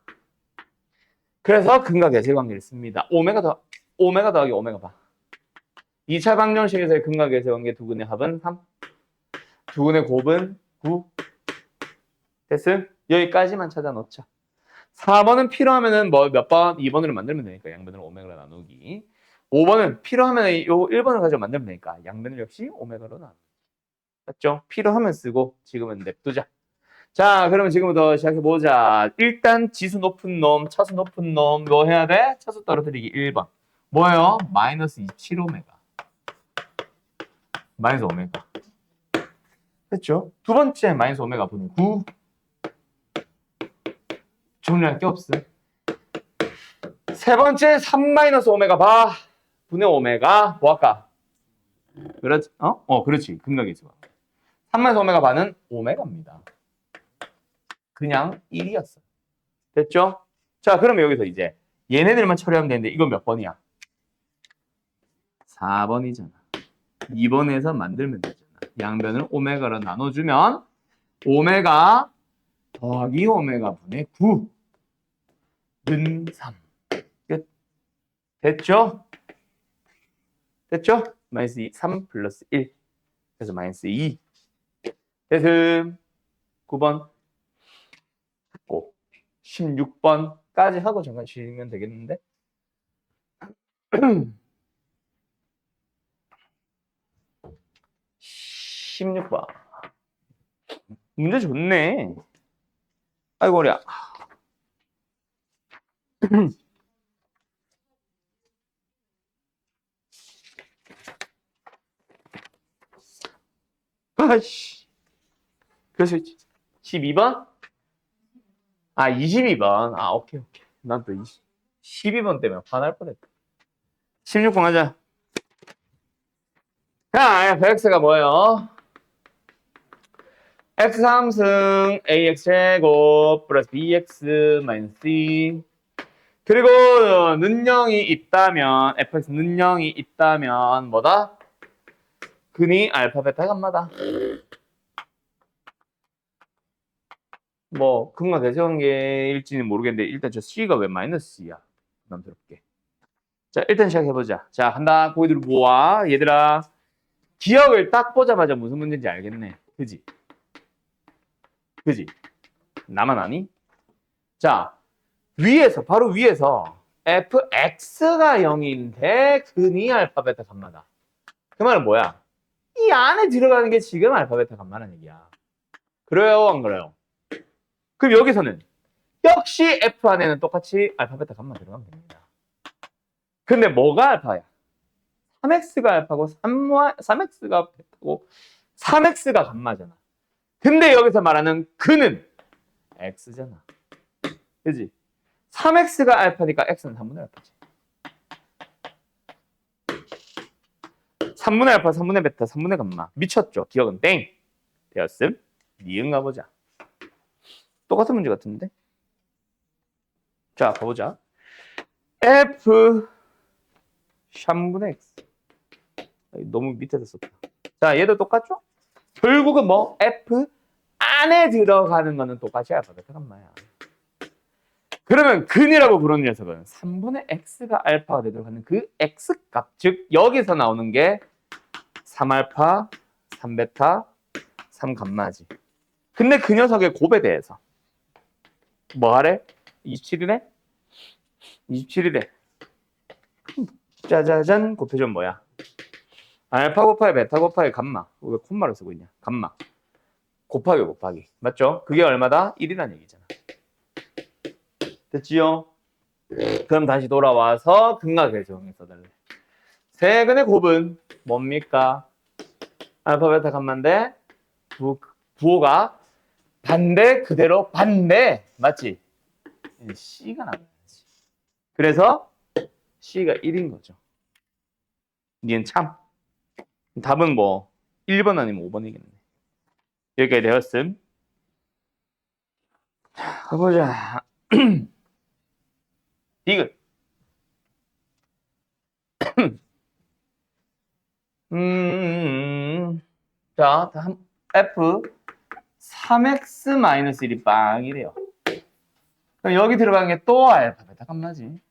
그래서 근각에서 관계를 씁니다. 오메가 더하기 오메가 바. 2차 방정식에서의 근각에서 관계 두근의 합은 3. 두근의 곱은 9. 됐음? 여기까지만 찾아 놓자. 4번은 필요하면은 뭐 몇 번? 2번으로 만들면 되니까 양변으로 오메가로 나누기. 5번은 필요하면 요 1번을 가지고 만들면 되니까 양변을 역시 오메가로 나누기. 맞죠? 필요하면 쓰고 지금은 냅두자. 자, 그러면 지금부터 시작해보자. 일단 지수 높은 놈, 차수 높은 놈 뭐 해야 돼? 차수 떨어뜨리기 1번. 뭐예요? 마이너스 27오메가. 마이너스 오메가. 됐죠? 두 번째 마이너스 오메가 분의 9. 정리할 게 없어. 세 번째 3 마이너스 오메가 바 분의 오메가 뭐 할까? 그렇지? 그렇지. 근각이지. 3 마이너스 오메가 바는 오메가입니다. 그냥 1이었어. 됐죠? 자, 그러면 여기서 이제 얘네들만 처리하면 되는데 이건 몇 번이야? 4번이잖아. 2번에서 만들면 되잖아. 양변을 오메가로 나눠주면 오메가 더하기 오메가 분의 9는 3. 끝. 됐죠? 됐죠? 마이너스 3 플러스 1. 그래서 마이너스 2. 됐음. 9번. 16번까지 하고 잠깐 쉬면 되겠는데? 16번. 문제 좋네. 아이고, 어려. 아씨. 그래서 12번? 22번. 오케이. 난 또 12번 때문에 화날 뻔했다. 16번 하자. 자, fx가 뭐예요? x 3승 ax 제곱 플러스 bx 마이너스 c. 그리고 는영이 있다면 fx 는영이 있다면 뭐다? 근이 알파 베타 감마다. 뭐 근과 대세관계일지는 모르겠는데 일단 저 c가 왜 마이너스 c야? 부담스럽게. 자, 일단 시작해보자. 자, 간다. 고기들 모아. 얘들아, 기억을 딱 보자마자 무슨 문제인지 알겠네. 그지? 나만 아니? 자, 바로 위에서 fx가 0인데 근이 알파 베타 감마다. 그 말은 뭐야? 이 안에 들어가는 게 지금 알파 베타 감마라는 얘기야. 그래요, 안 그래요? 그럼 여기서는 역시 f 안에는 똑같이 알파 베타 감마 들어가면 됩니다. 근데 뭐가 알파야? 3x가 알파고 3x가 베타고 3x가 감마잖아. 근데 여기서 말하는 근은 x잖아. 그지? 3x가 알파니까 x는 3분의 알파지. 3분의 알파, 3분의 베타, 3분의 감마. 미쳤죠? 기억은 땡. 되었음. 니은 가보자. 똑같은 문제 같은데? 자, 가보자. F 3분의 X. 너무 밑에서 썼다. 자, 얘도 똑같죠? 결국은 뭐? F 안에 들어가는 거는 똑같이 알파, 베타, 감마야. 그러면 근이라고 부르는 녀석은 3분의 x가 알파가 되도록 하는 그 x값, 즉 여기서 나오는 게 3알파, 3베타, 3감마지. 근데 그 녀석의 곱에 대해서 뭐 하래? 27이래? 27이래. 짜자잔, 곱해주면 뭐야? 알파 곱하기 베타 곱하기 감마. 왜 콤마를 쓰고 있냐? 감마. 곱하기. 맞죠? 그게 얼마다? 1이라는 얘기잖아. 됐지요? 그럼 다시 돌아와서 근각계정에 써달래. 세근의 곱은 뭡니까? 알파, 베타, 감마인데 부호가 반대 그대로 반대. 맞지? C가 나와야지. 그래서 C가 1인 거죠. 니은 참. 답은 뭐 1번 아니면 5번이겠네. 여기까지 되었음. 자, 가보자. 디귿. 자, 다음 F 3x-1이 빵이래요. 그럼 여기 들어간 게 또 알파, 베타, 감마지.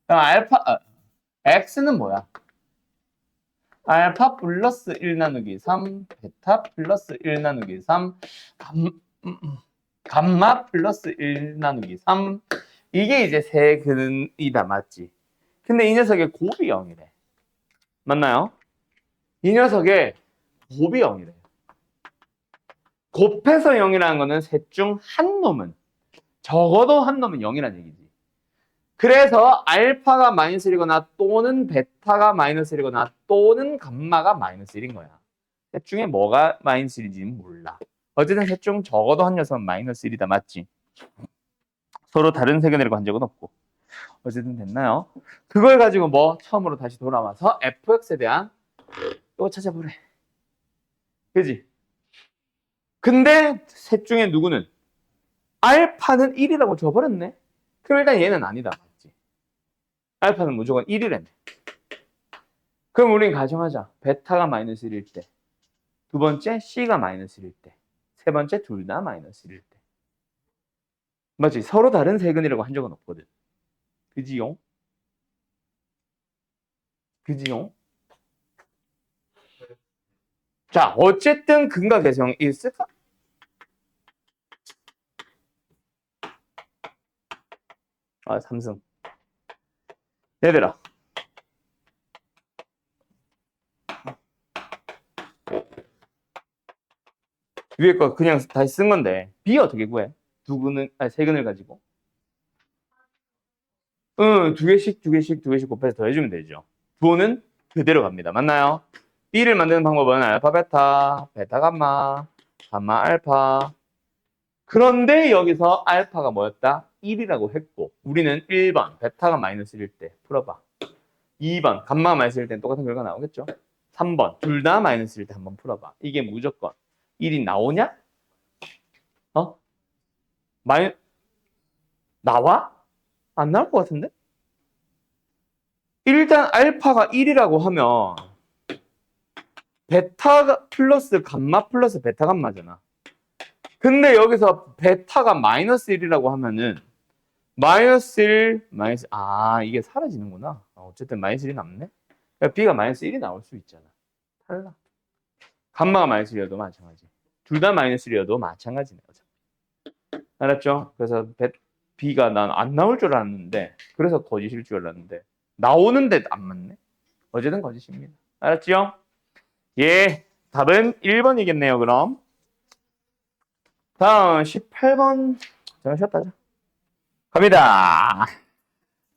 그럼 x는 뭐야? 알파 플러스 1 나누기 3, 베타 플러스 1 나누기 3, 감마 플러스 1 나누기 3. 이게 이제 세근이다, 맞지? 근데 이 녀석의 곱이 0이래. 맞나요? 이 녀석의 곱이 0이래. 곱해서 0이라는 거는 셋 중 한 놈은, 적어도 한 놈은 0이라는 얘기지. 그래서 알파가 마이너스 1이거나 또는 베타가 마이너스 1이거나 또는 감마가 마이너스 1인 거야. 셋 중에 뭐가 마이너스 1인지는 몰라. 어쨌든 셋 중 적어도 한 녀석은 마이너스 1이다. 맞지? 서로 다른 세균이라고 한 적은 없고. 어쨌든 됐나요? 그걸 가지고 뭐 처음으로 다시 돌아와서 fx에 대한 이거 찾아보래. 그지? 근데 셋 중에 누구는 알파는 1이라고 줘버렸네. 그럼 일단 얘는 아니다. 맞지? 알파는 무조건 1이랬네. 그럼 우린 가정하자. 베타가 마이너스 1일 때, 두 번째 C가 마이너스 1일 때, 세 번째 둘 다 마이너스 1일 때. 맞지? 서로 다른 세근이라고 한 적은 없거든. 그지요? 그지요? 자, 어쨌든 근과 계성이 있을까? 아, 삼성. 얘들아. 위에 거 그냥 다시 쓴 건데 B 어떻게 구해? 세 근을 가지고. 두 개씩 곱해서 더해주면 되죠. 부호는 그대로 갑니다. 맞나요? B를 만드는 방법은 알파, 베타, 베타, 감마, 감마, 알파. 그런데 여기서 알파가 뭐였다? 1이라고 했고 우리는 1번 베타가 마이너스 1일 때 풀어봐. 2번 감마가 마이너스 1일 때 똑같은 결과 나오겠죠? 3번 둘 다 마이너스 1일 때 한번 풀어봐. 이게 무조건 1이 나오냐? 나와? 안 나올 것 같은데? 일단 알파가 1이라고 하면 베타 플러스 감마 플러스 베타 감마잖아. 근데 여기서 베타가 마이너스 1이라고 하면은 마이너스 1, 마이너스, 이게 사라지는구나. 어쨌든 마이너스 1이 남네? 그러니까 B가 마이너스 1이 나올 수 있잖아. 달라. 감마가 마이너스 1이어도 마찬가지. 둘 다 마이너스 1이어도 마찬가지네. 어차피. 알았죠? 그래서 B가 난 안 나올 줄 알았는데, 그래서 거짓일 줄 알았는데, 나오는데 안 맞네? 어쨌든 거짓입니다. 알았죠? 예, 답은 1번이겠네요, 그럼. 다음 18번. 잠깐 쉬었다 하자. 갑니다.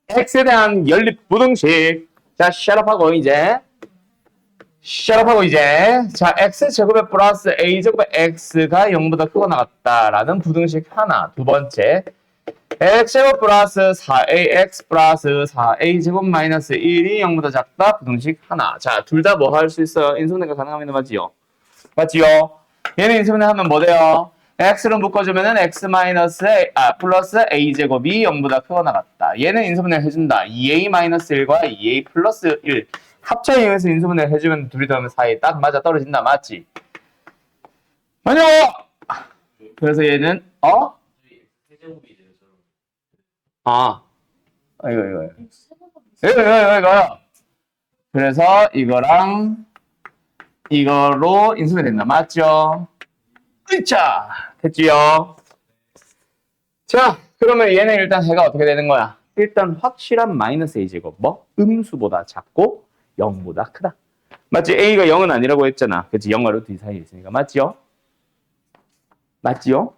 X에 대한 연립 부등식. 자, 샷업하고 이제. 자, X제곱에 플러스 A제곱에 X가 0보다 크고 나갔다라는 부등식 하나. 두 번째. x제곱 플러스 4ax 플러스 4a제곱 마이너스 1이 0보다 작다. 부등식 하나. 자, 둘 다 뭐 할 수 있어요? 인수분해가 가능합니다. 맞지요? 맞지요? 얘는 인수분해 하면 뭐 돼요? x로 묶어주면은 x 마이너스 플러스 a제곱이 0보다 크거나 같다. 얘는 인수분해 해준다. 2a 마이너스 1과 2a 플러스 1 합차 이용해서 인수분해 해주면 둘이 더하면 4에 딱 맞아 떨어진다. 맞지? 아니요. 그래서 얘는 이거. 그래서 이거랑 이거로 인수분해 된다. 맞죠? 으차! 됐지요? 자, 그러면 얘는 일단 해가 어떻게 되는 거야? 일단 확실한 마이너스 a제곱. 뭐? 음수보다 작고 0보다 크다. 맞지? a가 0은 아니라고 했잖아. 그치? 0과 루트 2 사이에 있으니까. 맞지요? 맞지요?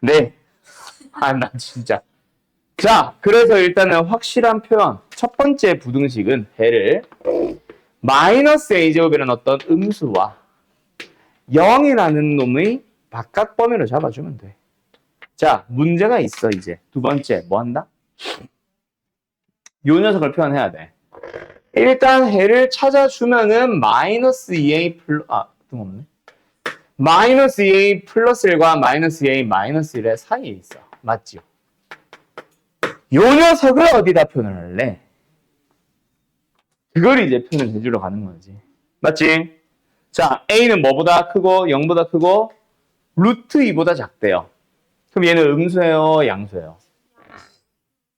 네. 아, 나 진짜. 자, 그래서 일단은 확실한 표현. 첫 번째 부등식은 해를 마이너스 a제곱이라는 어떤 음수와 0이라는 놈의 바깥 범위로 잡아주면 돼. 자, 문제가 있어, 이제. 두 번째, 뭐 한다? 요 녀석을 표현해야 돼. 일단 해를 찾아주면은 마이너스 2a 뜬없네. 마이너스 2a 플러스 1과 마이너스 2a 마이너스 1의 사이에 있어. 맞지요? 요 녀석을 어디다 표현을 할래? 그걸 이제 표현을 해주러 가는 거지. 맞지? 자, a는 뭐보다 크고 0보다 크고 루트 2보다 작대요. 그럼 얘는 음수예요? 양수예요?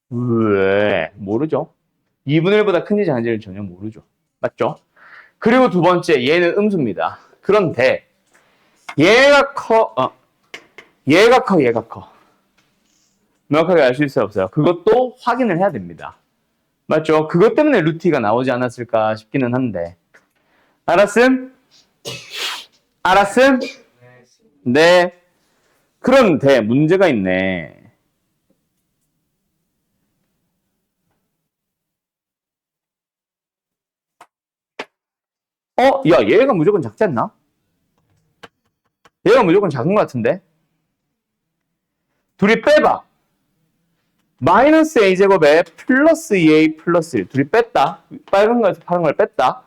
왜? 모르죠. 2분의 1보다 큰지 작은지를 전혀 모르죠. 맞죠? 그리고 두 번째, 얘는 음수입니다. 그런데 얘가 커. 명확하게 알 수 있어요? 없어요? 그것도 확인을 해야 됩니다. 맞죠? 그것 때문에 루트가 나오지 않았을까 싶기는 한데. 알았음? 알았음? 네. 그런데 문제가 있네. 야, 얘가 무조건 작지 않나? 얘가 무조건 작은 것 같은데? 둘이 빼봐. 마이너스 a제곱에 플러스 2a 플러스 1. 둘이 뺐다. 빨간 거에서 파란 걸 뺐다.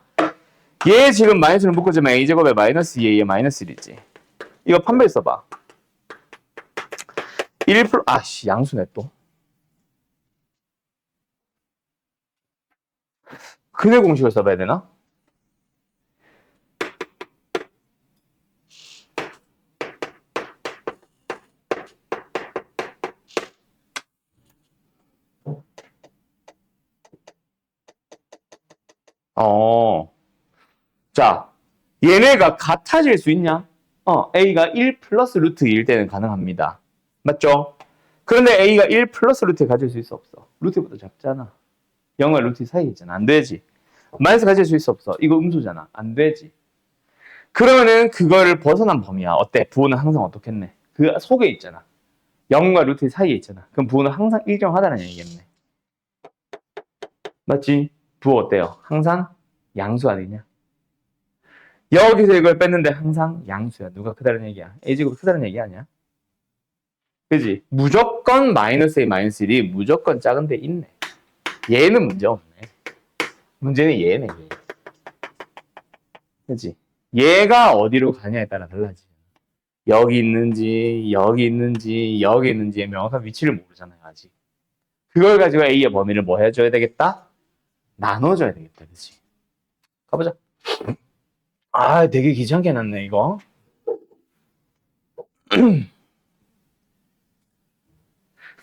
얘 지금 마이너스를 묶어주면 a제곱에 마이너스 2a에 마이너스 1이지. 이거 판별 써봐. 1 플러스, 양수네 또. 근의 공식을 써봐야 되나? 자, 얘네가 같아질 수 있냐? a가 1 플러스 루트 2일 때는 가능합니다. 맞죠? 그런데 a가 1 플러스 루트 가질 수 있어 없어? 루트보다 작잖아. 0과 루트 사이에 있잖아. 안 되지. 마이너스 가질 수 있어 없어? 이거 음수잖아. 안 되지. 그러면은 그거를 벗어난 범위야. 어때? 부호는 항상 어떻겠네? 그 속에 있잖아. 0과 루트 사이에 있잖아. 그럼 부호는 항상 일정하다는 얘기겠네. 맞지? 부호 어때요? 항상 양수 아니냐? 여기서 이걸 뺐는데 항상 양수야. 누가 크다는 얘기야? a제곱이 크다는 얘기 아니야? 그지? 무조건 마이너스 a 마이너스 1이 무조건 작은 데 있네. 얘는 문제 없네. 문제는 얘네. 얘. 그지? 얘가 어디로 가냐에 따라 달라지. 여기 있는지 여기 있는지 여기 있는지의 명확한 위치를 모르잖아요. 아직. 그걸 가지고 a의 범위를 뭐 해줘야 되겠다? 나눠줘야 되겠다. 그치? 가보자. 되게 귀찮게 해놨네 이거.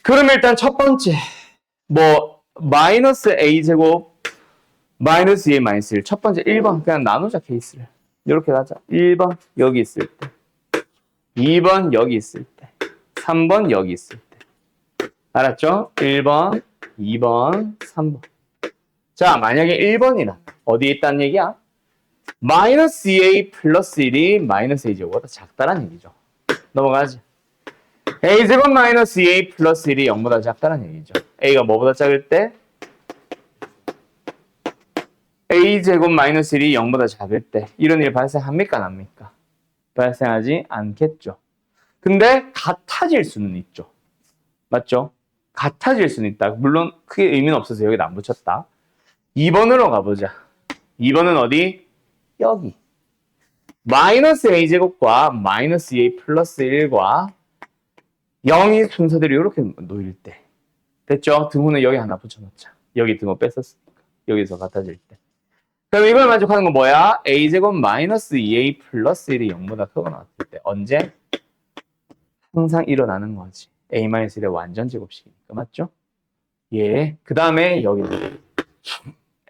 그럼 일단 첫 번째 마이너스 a제곱 마이너스 2a 마이너스 1 첫 번째 1번 그냥 나누자 케이스를 이렇게 가자. 1번 여기 있을 때 2번 여기 있을 때 3번 여기 있을 때 알았죠? 1번 2번 3번 자 만약에 1번이라 어디에 있다는 얘기야? 마이너스 2a 플러스 1이 마이너스 a제곱보다 작다는 얘기죠. 넘어가지. a제곱 마이너스 2a 플러스 1이 0보다 작다는 얘기죠. a가 뭐보다 작을 때? a제곱 마이너스 1이 0보다 작을 때 이런 일 발생합니까? 안 합니까? 발생하지 않겠죠. 근데 같아질 수는 있죠. 맞죠? 같아질 수는 있다. 물론 크게 의미는 없어서 여기다 안 붙였다. 2번으로 가보자. 2번은 어디? 여기. 마이너스 a제곱과 마이너스 a 플러스 1과 0이 순서대로 이렇게 놓일 때. 됐죠? 등호는 여기 하나 붙여놓자. 여기 등호 뺐었으니까. 여기서 같아질 때. 그럼 이걸 만족하는 건 뭐야? a제곱 마이너스 2a 플러스 1이 0보다 크거나 같을 때. 언제? 항상 일어나는 거지. a-1의 완전 제곱식이니까. 맞죠? 예. 그 다음에 여기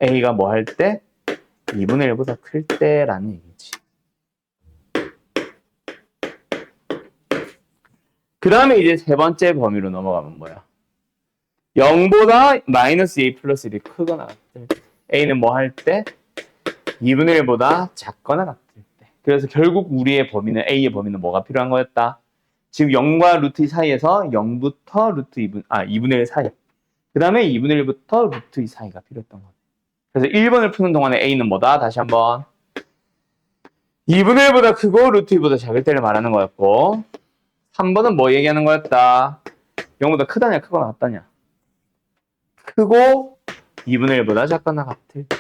a가 뭐 할 때? 2분의 1보다 클 때라는 얘기지. 그 다음에 이제 세 번째 범위로 넘어가면 뭐야? 0보다 마이너스 a 플러스 1이 크거나 같을 때. a는 뭐 할 때? 2분의 1보다 작거나 같을 때. 그래서 결국 우리의 범위는 A의 범위는 뭐가 필요한 거였다? 지금 0과 루트 사이에서 0부터 루트 2분의 1 사이. 그 다음에 2분의 1부터 루트 2 사이가 필요했던 거예요. 그래서 1번을 푸는 동안에 A는 뭐다? 다시 한번. 2분의 1보다 크고 루트 2보다 작을 때를 말하는 거였고 3번은 뭐 얘기하는 거였다? 0보다 크다냐 크거나 같다냐? 크고 2분의 1보다 작거나 같을 때.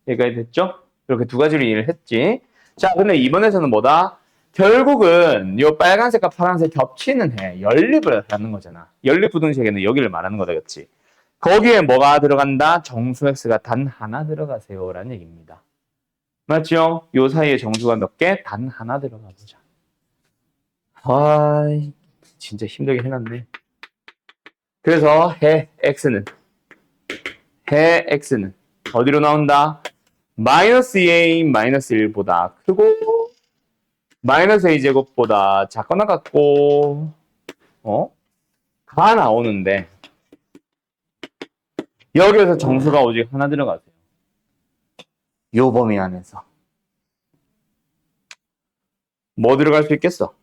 여기까지 됐죠? 이렇게 두 가지를 이해를 했지. 자, 근데 이번에서는 뭐다? 결국은 이 빨간색과 파란색 겹치는 해. 연립을 하는 거잖아. 연립부등식에는 여기를 말하는 거다, 그렇지? 거기에 뭐가 들어간다? 정수 x가 단 하나 들어가세요. 라는 얘기입니다. 맞죠? 요 사이에 정수가 몇 개? 단 하나 들어가 보자. 진짜 힘들게 해놨네. 그래서 해 x는 어디로 나온다? 마이너스 2a 마이너스 1보다 크고 마이너스 a제곱보다 작거나 같고 가 나오는데 여기에서 정수가 오직 하나 들어가세요. 요 범위 안에서 뭐 들어갈 수 있겠어?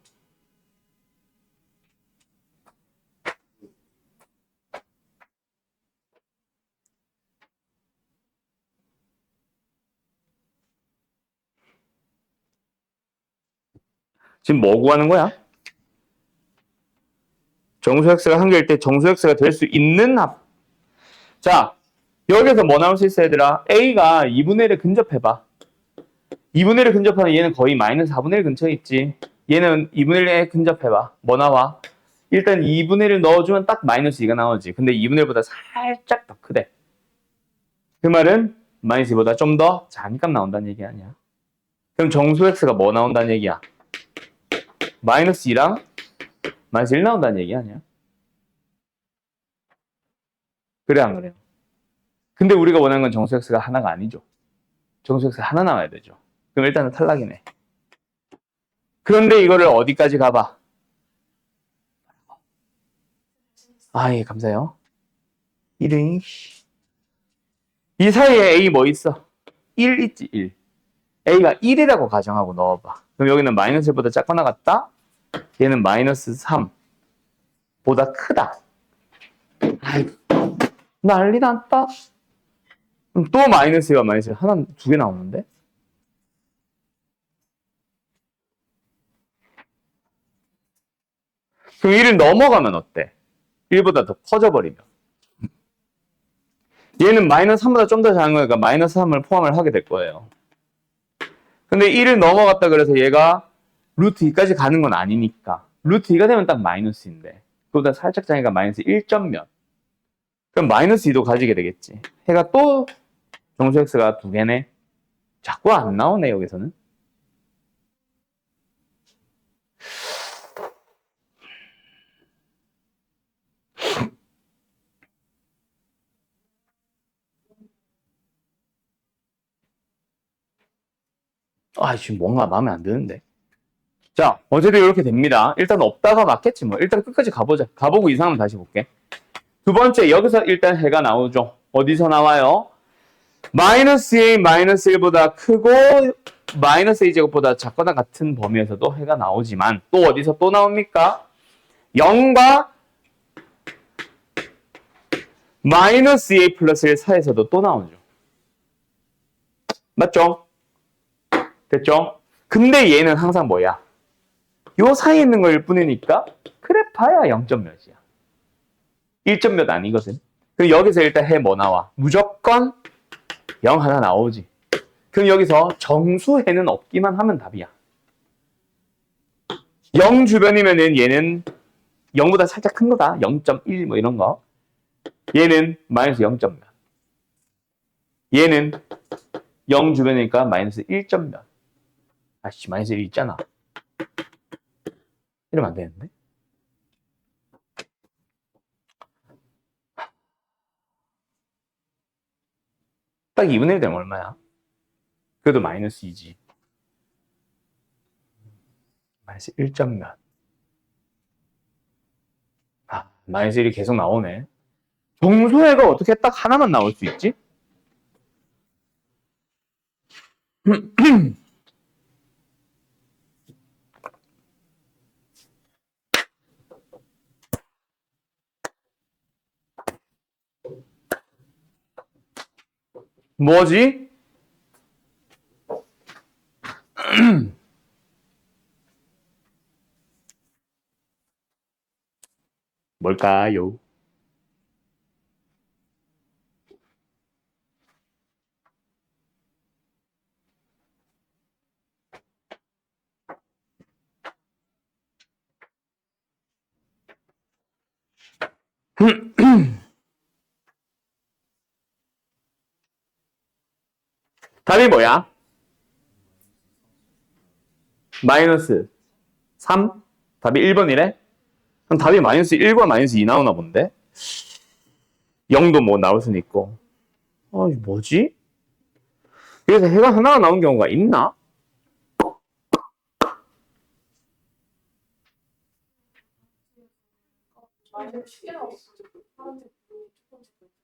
지금 뭐 구하는 거야? 정수 x가 한 개일 때 정수 x가 될 수 있는 합. 자, 여기서 뭐 나올 수 있어, 얘들아? a가 2분의 1에 근접해봐. 2분의 1에 근접하면 얘는 거의 마이너스 4분의 1 근처에 있지. 얘는 2분의 1에 근접해봐. 뭐 나와? 일단 2분의 1을 넣어주면 딱 마이너스 2가 나오지. 근데 2분의 1보다 살짝 더 크대. 그 말은 마이너스 2보다 좀 더 작은 값 나온다는 얘기 아니야. 그럼 정수 x가 뭐 나온다는 얘기야? 마이너스 2랑 마이너스 1 나온다는 얘기 아니야? 그래 안 그래요? 근데 우리가 원하는 건 정수 x가 하나가 아니죠. 정수 x가 하나 나와야 되죠. 그럼 일단은 탈락이네. 그런데 이거를 어디까지 가봐? 예, 감사해요. 1이 이 사이에 a 뭐 있어? 1 있지, 1. a가 1이라고 가정하고 넣어봐. 그럼 여기는 마이너스 1보다 작거나 같다? 얘는 마이너스 3보다 크다. 아이고, 난리 났다. 그럼 또 마이너스 2와 마이너스 1 하나, 두 개 나오는데? 그럼 1을 넘어가면 어때? 1보다 더 커져버리면. 얘는 마이너스 3보다 좀 더 작은 거니까 마이너스 3을 포함을 하게 될 거예요. 근데 1을 넘어갔다 그래서 얘가 루트 2까지 가는 건 아니니까. 루트 2가 되면 딱 마이너스인데. 그보다 살짝 작으니까 마이너스 1점 몇. 그럼 마이너스 2도 가지게 되겠지. 얘가 또 정수 x가 두 개네. 자꾸 안 나오네, 여기서는. 지금 뭔가 마음에 안 드는데. 자, 어제도 이렇게 됩니다. 일단 없다가 맞겠지 뭐. 일단 끝까지 가보자. 가보고 이상하면 다시 볼게. 두 번째, 여기서 일단 해가 나오죠. 어디서 나와요? 마이너스 a 마이너스 1보다 크고 마이너스 a제곱보다 작거나 같은 범위에서도 해가 나오지만 또 어디서 또 나옵니까? 0과 마이너스 a 플러스 1 사이에서도 또 나오죠. 맞죠? 됐죠? 근데 얘는 항상 뭐야? 요 사이에 있는 거일 뿐이니까 그래 봐야 0점 몇이야. 1점 몇 아니거든. 그럼 여기서 일단 해 뭐 나와? 무조건 0 하나 나오지. 그럼 여기서 정수해는 없기만 하면 답이야. 0 주변이면은 얘는 0보다 살짝 큰 거다. 0.1 뭐 이런 거. 얘는 마이너스 0점 몇. 얘는 0 주변이니까 마이너스 1점 몇. 아씨 마이너스 1 있잖아. 이러면 안 되는데. 딱 2분의 1 되면 얼마야? 그래도 마이너스 2지. 마이너스 1점 몇. 아, 마이너스 1이 계속 나오네. 정수해가 어떻게 딱 하나만 나올 수 있지? 뭐지? 뭘까요? 답이 뭐야? 마이너스 3? 답이 1번이래? 그럼 답이 마이너스 1과 마이너스 2 나오나 본데? 0도 뭐 나올 수는 있고. 아, 뭐지? 그래서 해가 하나가 나온 경우가 있나?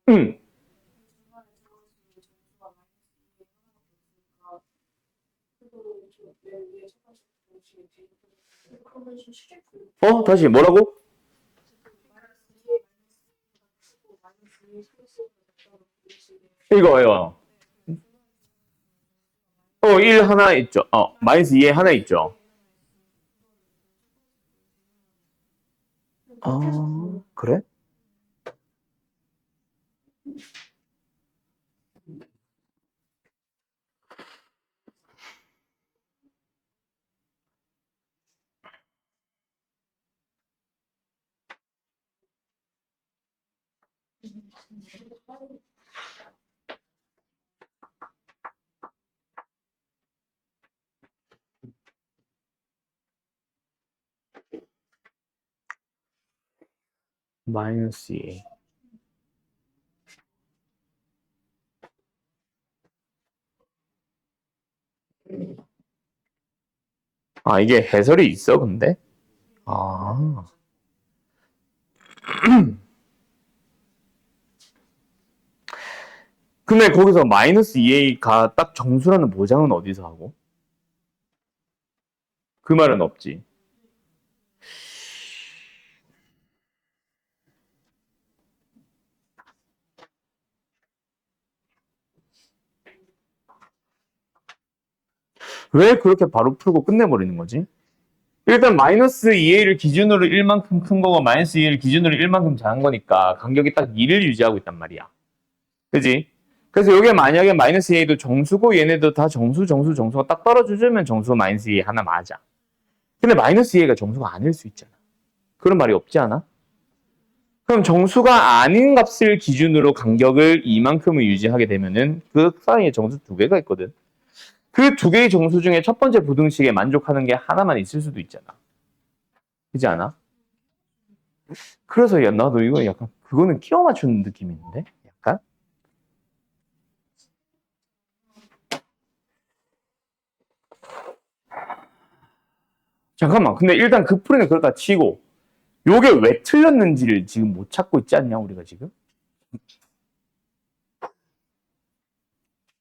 응. 다시 뭐라고? 이거요. 1 하나 있죠. 마이너스 2에 하나 있죠. 그래? 마이너스 2. 이게 해설이 있어, 근데? 근데 거기서 마이너스 2a가 딱 정수라는 보장은 어디서 하고? 그 말은 없지. 왜 그렇게 바로 풀고 끝내버리는 거지? 일단 마이너스 2a를 기준으로 1만큼 큰 거고 마이너스 2a를 기준으로 1만큼 작은 거니까 간격이 딱 2를 유지하고 있단 말이야. 그지? 그래서 이게 만약에 마이너스 2a도 정수고 얘네도 다 정수가 딱 떨어져주면 정수 마이너스 2a 하나 맞아. 근데 마이너스 2a가 정수가 아닐 수 있잖아. 그런 말이 없지 않아? 그럼 정수가 아닌 값을 기준으로 간격을 이만큼을 유지하게 되면은 그 사이에 정수 두 개가 있거든. 그 두 개의 정수 중에 첫 번째 부등식에 만족하는 게 하나만 있을 수도 있잖아. 그렇지 않아? 그래서 나도 이거 약간 그거는 끼워 맞추는 느낌인데? 약간? 잠깐만. 근데 일단 그 풀이는 그렇다 치고 요게 왜 틀렸는지를 지금 못 찾고 있지 않냐 우리가 지금?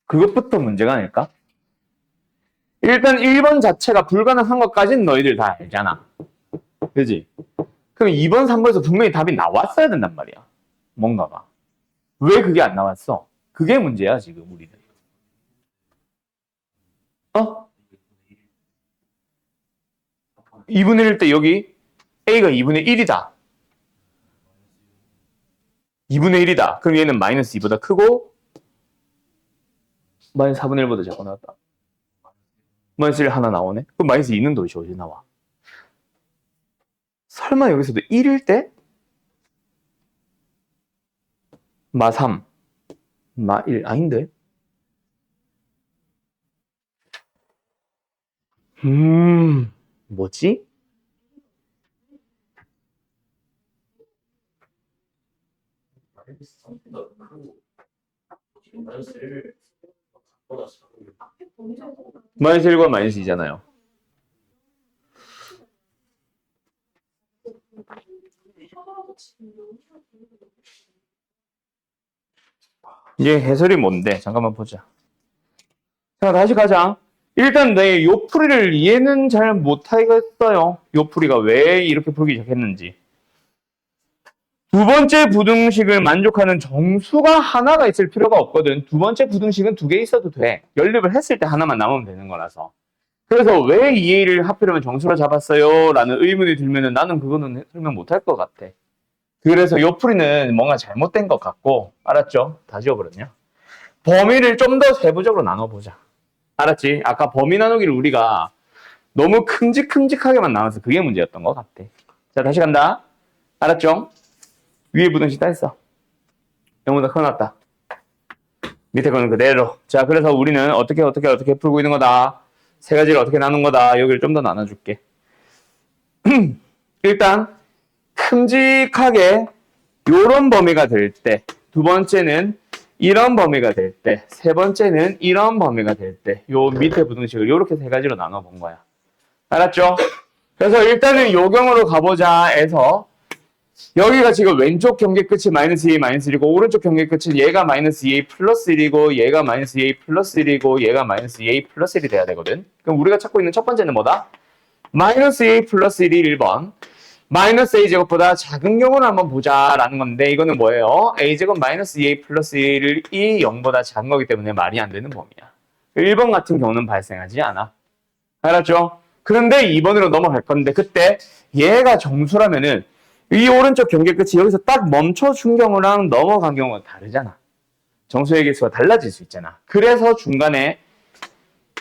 그것부터 문제가 아닐까? 일단 1번 자체가 불가능한 것까지는 너희들 다 알잖아. 그지? 그럼 2번, 3번에서 분명히 답이 나왔어야 된단 말이야. 뭔가가. 왜 그게 안 나왔어? 그게 문제야 지금 우리는. 어? 2분의 1 때 여기 A가 2분의 1이다. 2분의 1이다. 그럼 얘는 마이너스 2보다 크고 마이너스 4분의 1보다 작고 나왔다. 마이너스 1 하나 나오네. 그럼 마이너스 2는 도대체 어디 나와? 설마 여기서도 1일 때? 마 3, 마 1 아닌데? 뭐지? 마이너스 1과 마이너스 2잖아요. 이제 해설이 뭔데? 잠깐만 보자. 자, 다시 가자. 일단 내 요풀이를 이해는 잘 못하겠어요. 요풀이가 왜 이렇게 풀기 시작했는지. 두 번째 부등식을 만족하는 정수가 하나가 있을 필요가 없거든. 두 번째 부등식은 두 개 있어도 돼. 연립을 했을 때 하나만 남으면 되는 거라서. 그래서 왜 2a를 하필이면 정수로 잡았어요? 라는 의문이 들면은 나는 그거는 설명 못할 것 같아. 그래서 요풀이는 뭔가 잘못된 것 같고, 알았죠? 다 지워버렸냐? 범위를 좀 더 세부적으로 나눠보자. 알았지? 아까 범위 나누기를 우리가 너무 큼직큼직하게만 나눠서 그게 문제였던 것 같아. 자, 다시 간다. 알았죠? 위에 부등식 다 했어. 0보다 커놨다. 밑에 거는 그대로. 자, 그래서 우리는 어떻게 풀고 있는 거다. 세 가지를 어떻게 나눈 거다. 여기를 좀 더 나눠줄게. 일단 큼직하게 요런 범위가 될 때, 두 번째는 이런 범위가 될 때, 세 번째는 이런 범위가 될 때, 요 밑에 부등식을 요렇게 세 가지로 나눠본 거야. 알았죠? 그래서 일단은 요 경우로 가보자 해서 여기가 지금 왼쪽 경계 끝이 마이너스 2a 마이너스 1이고 오른쪽 경계 끝은 얘가 마이너스 2a 플러스 1이고 얘가 마이너스 2a 플러스 1이고 얘가 마이너스 2a 플러스 1이 돼야 되거든. 그럼 우리가 찾고 있는 첫 번째는 뭐다? 마이너스 2a 플러스 1이 1번. 마이너스 a제곱보다 작은 경우를 한번 보자라는 건데 이거는 뭐예요? a제곱 마이너스 2a 플러스 1이 0보다 작은 거기 때문에 말이 안 되는 범위야. 1번 같은 경우는 발생하지 않아. 알았죠? 그런데 2번으로 넘어갈 건데 그때 얘가 정수라면은 이 오른쪽 경계 끝이 여기서 딱 멈춰준 경우랑 넘어간 경우가 다르잖아. 정수의 개수가 달라질 수 있잖아. 그래서 중간에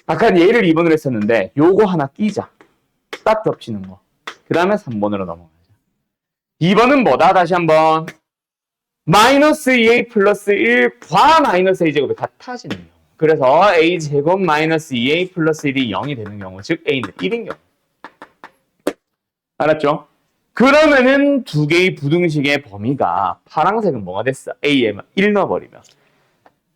아까 얘를 2번으로 했었는데 요거 하나 끼자. 딱 겹치는 거. 그 다음에 3번으로 넘어가자. 2번은 뭐다? 다시 한번. 마이너스 2a 플러스 1과 마이너스 a제곱이 같아지는 경우. 그래서 a제곱 마이너스 2a 플러스 1이 0이 되는 경우. 즉 a는 1인 경우. 알았죠? 그러면은 두 개의 부등식의 범위가 파란색은 뭐가 됐어? a에만 1 넣어버리면.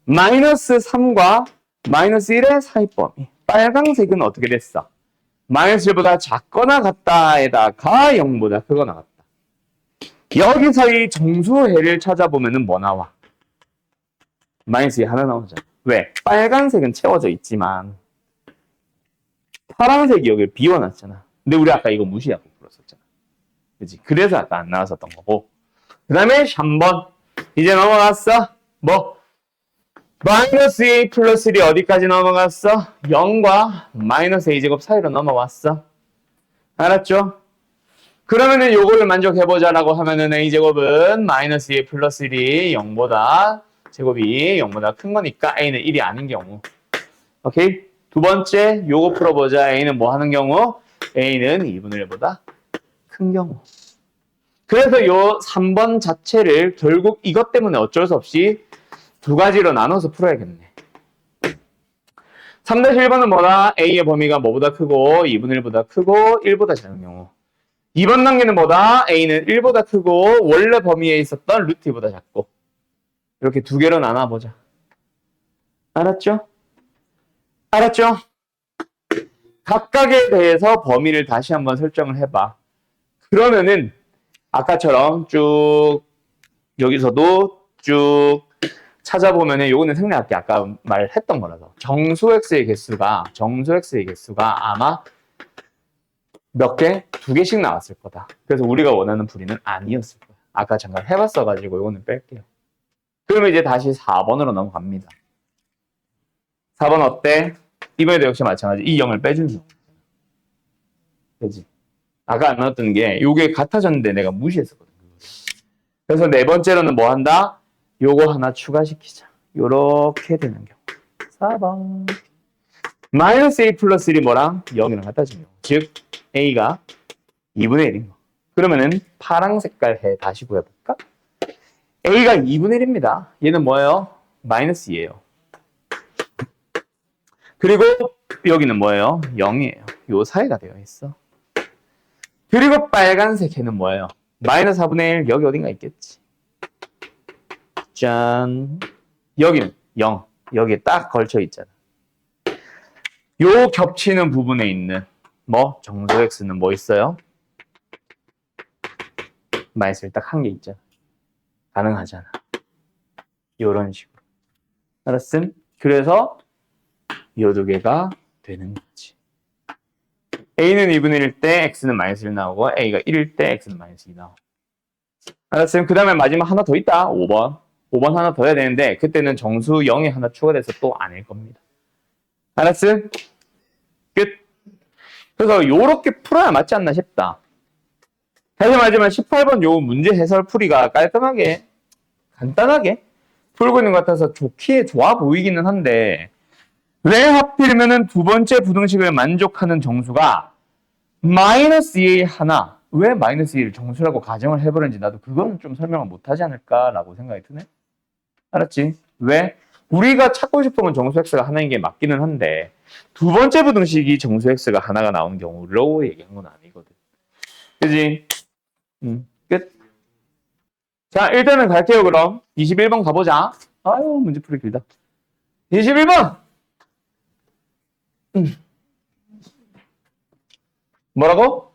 마이너스 3과 마이너스 1의 사이 범위. 빨강색은 어떻게 됐어? 마이너스 1보다 작거나 같다에다가 0보다 크거나 같다. 여기서 이 정수해를 찾아보면은 뭐 나와? 마이너스 2 하나 나오잖아. 왜? 빨간색은 채워져 있지만 파란색이 여기를 비워놨잖아. 근데 우리 아까 이거 무시하고 풀었었잖아. 그치? 그래서 아까 안 나왔었던 거고. 그 다음에 3번. 이제 넘어갔어. 뭐? 마이너스 a 플러스 1이 어디까지 넘어갔어? 0과 마이너스 a제곱 사이로 넘어왔어. 알았죠? 그러면은 요거를 만족해보자라고 하면은 a제곱은 마이너스 a 플러스 1이 0보다 제곱이 0보다 큰 거니까 a는 1이 아닌 경우. 오케이? 두 번째 요거 풀어보자. a는 뭐 하는 경우? a는 2분의 1보다 큰 경우. 그래서 요 3번 자체를 결국 이것 때문에 어쩔 수 없이 두 가지로 나눠서 풀어야겠네. 3-1번은 뭐다? a의 범위가 뭐보다 크고 2분의 1보다 크고 1보다 작은 경우. 2번 단계는 뭐다? a는 1보다 크고 원래 범위에 있었던 루트 2보다 작고. 이렇게 두 개로 나눠보자. 알았죠? 알았죠? 각각에 대해서 범위를 다시 한번 설정을 해봐. 그러면은 아까처럼 쭉 여기서도 쭉 찾아보면은 요거는 생략할게. 아까 말했던 거라서 정수 x의 개수가 아마 몇 개? 2개씩 나왔을 거다. 그래서 우리가 원하는 풀이는 아니었을 거야. 아까 잠깐 해봤어가지고 요거는 뺄게요. 그러면 이제 다시 4번으로 넘어갑니다. 4번 어때? 이번에도 역시 마찬가지. 이 0을 빼준 경. 그지? 아까 안 나왔던 게 요게 같아졌는데 내가 무시했었거든. 그래서 네 번째로는 뭐 한다? 요거 하나 추가시키자. 요렇게 되는 경우. 4번. 마이너스 a 플러스 1이 뭐랑? 0이랑 같아지는 경우. 즉 a가 2분의 1인 거. 그러면은 파랑 색깔 해 다시 구해볼까? a가 2분의 1입니다. 얘는 뭐예요? 마이너스 2예요. 그리고 여기는 뭐예요? 0이에요. 요 사이가 되어 있어. 그리고 빨간색 해는 뭐예요? 마이너스 4분의 1 여기 어딘가 있겠지. 짠. 여기는 0. 여기에 딱 걸쳐 있잖아. 요 겹치는 부분에 있는 뭐 정수 x는 뭐 있어요? 마이너스 딱 한 개 있잖아. 가능하잖아. 요런 식으로. 알았음? 그래서 요 두 개가 되는 거지. a는 2분의 1일 때 x는 마이너스 1 나오고 a가 1일 때 x는 마이너스 2 나오고. 알았음? 그 다음에 마지막 하나 더 있다. 5번. 5번 하나 더 해야 되는데 그때는 정수 0이 하나 추가돼서 또 아닐 겁니다. 알았음? 끝. 그래서 요렇게 풀어야 맞지 않나 싶다. 다시 말하지만 18번 요 문제 해설 풀이가 깔끔하게 간단하게 풀고 있는 것 같아서 좋기에 좋아 보이기는 한데 왜 하필이면은 두 번째 부등식을 만족하는 정수가 마이너스 2의 하나 왜 마이너스 2를 정수라고 가정을 해버렸는지 나도 그거는 좀 설명을 못하지 않을까라고 생각이 드네. 알았지? 왜? 우리가 찾고 싶은 건 정수 x가 하나인 게 맞기는 한데 두 번째 부등식이 정수 x가 하나가 나오는 경우로 얘기한 건 아니거든. 그지? 끝. 자, 일단은 갈게요, 그럼. 21번 가보자. 아유, 문제 풀이 길다. 21번! 뭐라고?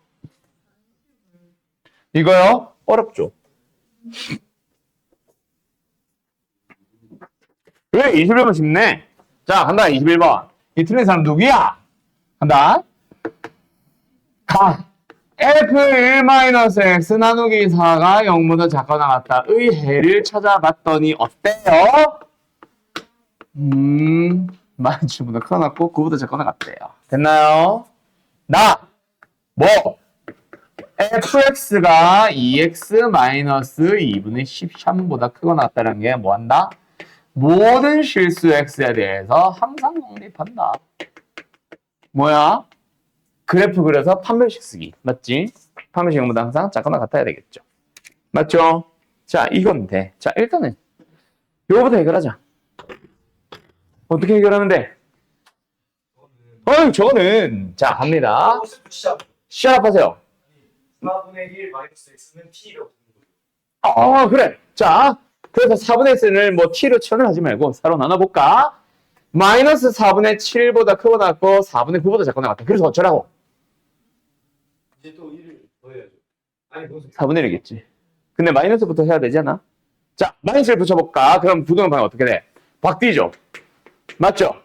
이거요? 어렵죠? 왜 21번 쉽네? 자, 간다, 21번. 이 틀린 사람 누구야? 간다. F1-X 나누기 4가 0보다 작거나 같다의 해를 찾아봤더니 어때요? 마이너스보다 커놨고 9보다 작거나 같대요. 됐나요? 뭐? fx가 2x-2분의 13보다 크거나 같다는 게 뭐한다? 모든 실수 x에 대해서 항상 성립한다. 뭐야? 그래프 그려서 판별식 쓰기. 맞지? 판별식 0보다 항상 작거나 같아야 되겠죠. 맞죠? 자, 이건 돼. 자, 일단은 요거부터 해결하자. 어떻게 해결하면 돼? 저거는 자, 갑니다. 시작 하세요. 4분의 1 마이너스 x는 t라고 그래. 자, 그래서 4분의 x를 뭐 t로 치환을 하지 말고 4로 나눠볼까? 마이너스 4분의 7보다 크거나 같고 4분의 9보다 작거나 같다. 그래서 어쩌라고? 이제 또 1을 더해야죠. 아니 무슨 4분의 1이겠지. 근데 마이너스부터 해야 되잖아. 자, 마이너스를 붙여볼까? 그럼 부등호 방향 어떻게 돼? 바뀌죠? 맞죠?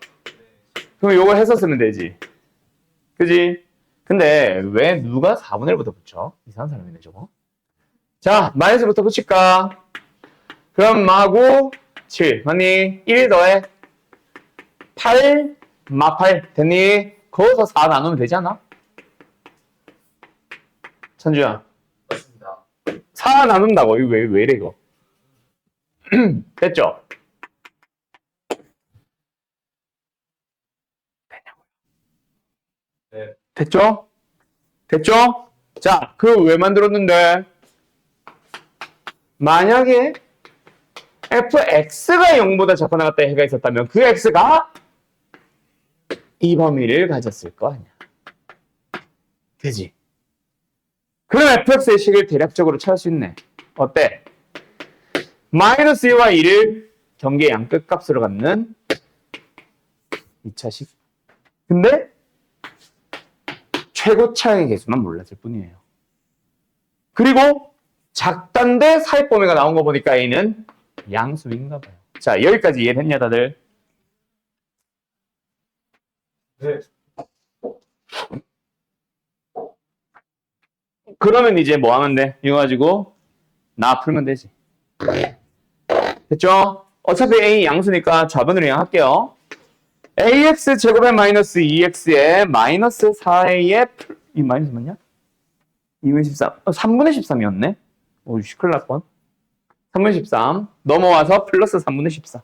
그럼 요걸 해서 쓰면 되지. 그지? 근데 왜 누가 4분의 1부터 붙여? 이상한 사람이네 저거. 자, 마이너스부터 붙일까? 그럼 마구 7 맞니? 1 더해 8 마8 됐니? 거기서 4 나누면 되지 않아? 천주야 맞습니다. 4 나눈다고. 이거 왜 이래 이거. 됐죠? 네. 됐죠? 됐죠? 자, 그거 왜 만들었는데? 만약에 fx가 0보다 작거나 같다 해가 있었다면 그 x가 이 범위를 가졌을 거 아니야. 되지? 그럼 fx의 식을 대략적으로 찾을 수 있네. 어때? 마이너스 2와 1을 경계 양끝 값으로 갖는 2차식. 근데 최고차의 개수만 몰랐을 뿐이에요. 그리고 작단데 사입범위가 나온 거 보니까 A는 양수인가 봐요. 자, 여기까지 이해됐냐 다들? 네. 그러면 이제 뭐 하면 돼? 이거 가지고 나 풀면 되지. 됐죠? 어차피 A 양수니까 좌변으로 양할게요. ax 제곱에 마이너스 2x에 마이너스 4a의 이 마이너스 맞냐? 2분의 13. 3분의 13이었네? 오, 큰일 날 뻔. 3분의 13. 넘어와서 플러스 3분의 14.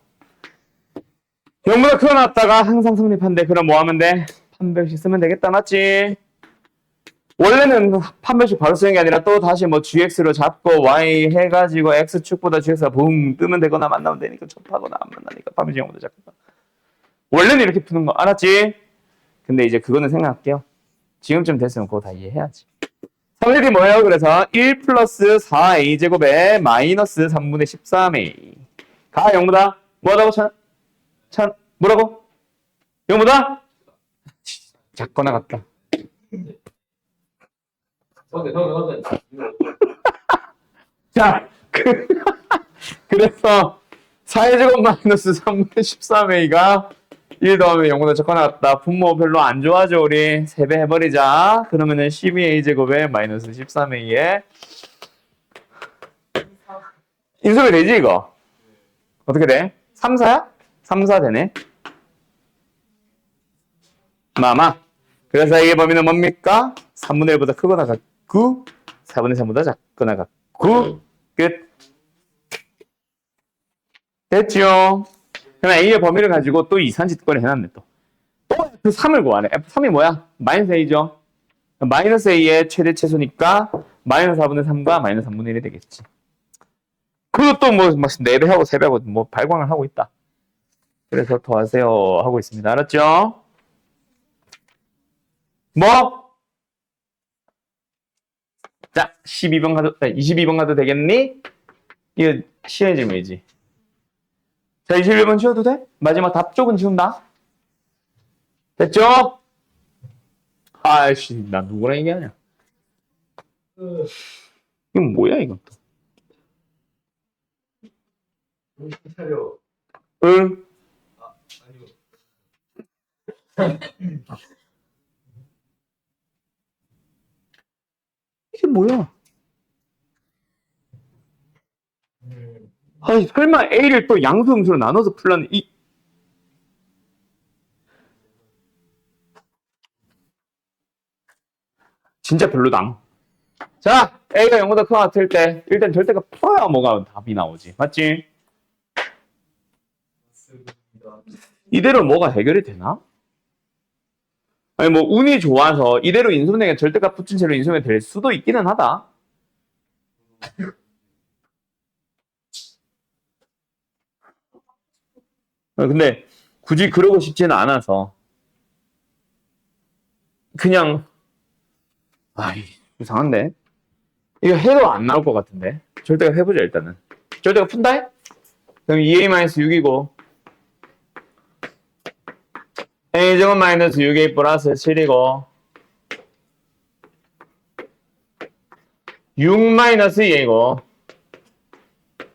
0보다 크거 나왔다가 항상 성립한대. 그럼 뭐 하면 돼? 판별식 쓰면 되겠다. 맞지? 원래는 판별식 바로 쓰는 게 아니라 또 다시 뭐 gx로 잡고 y 해가지고 x축보다 gx가 붕 뜨면 되거나 만나면 되니까 접하거나 안 만나니까 판별식 0보다 작다. 원래는 이렇게 푸는 거 알았지? 근데 이제 그거는 생각할게요. 지금쯤 됐으면 그거 다 이해해야지. 성질이 뭐예요? 그래서 1 플러스 4a제곱에 마이너스 3분의 13a 가 0보다 뭐라고 뭐라고? 0보다? 작거나 같다. 자, 그래서 4제곱 마이너스 3분의 13a가 1 더하면 0보다 작거나 같다. 분모 별로 안 좋아하죠, 우리. 3배 해버리자. 그러면은 12a제곱에 마이너스 13a에 인수가 되지, 이거? 어떻게 돼? 3, 4야? 3, 4 되네. 마마. 그래서 이게 범위는 뭡니까? 3분의 1보다 크거나 같고 4분의 3보다 작거나 같고 끝. 됐죠? 그럼 A의 범위를 가지고 또 이산짓거리 해놨네 또. 또 F3을 구하네. F3이 뭐야? 마이너스 A죠. 마이너스 A의 최대 최소니까 마이너스 4분의 3과 마이너스 3분의 1이 되겠지. 그것도 뭐 4배하고 3배하고 뭐 발광을 하고 있다. 그래서 더하세요 하고 있습니다. 알았죠? 뭐? 자, 22번 가도, 22번 가도 되겠니? 이거 시험의 질문이지. 자, 21번 지워도 돼? 마지막 답 쪽은 지운다. 됐죠? 아이씨, 나 누구랑 얘기하냐? 이건 뭐야, 이건 또? 차려. 응? 아니요. 이게 뭐야? 아니, 설마 A를 또 양수 음수로 나눠서 풀라는 진짜 별로당. 자, A가 0보다 크거나 같을 때 일단 절대가 풀어야 뭐가 답이 나오지. 맞지? 이대로 뭐가 해결이 되나? 아니 뭐 운이 좋아서 이대로 인수분해가 절대값 붙인 채로 인수분해 될 수도 있기는 하다. 근데 굳이 그러고 싶지는 않아서 그냥 아이 이상한데 이거 해도 안 나올 것 같은데 절대값 해보자 일단은. 절대값 푼다? 그럼 2a-6이고 a제곱 마이너스 6a 플러스 7이고 6 마이너스 2a고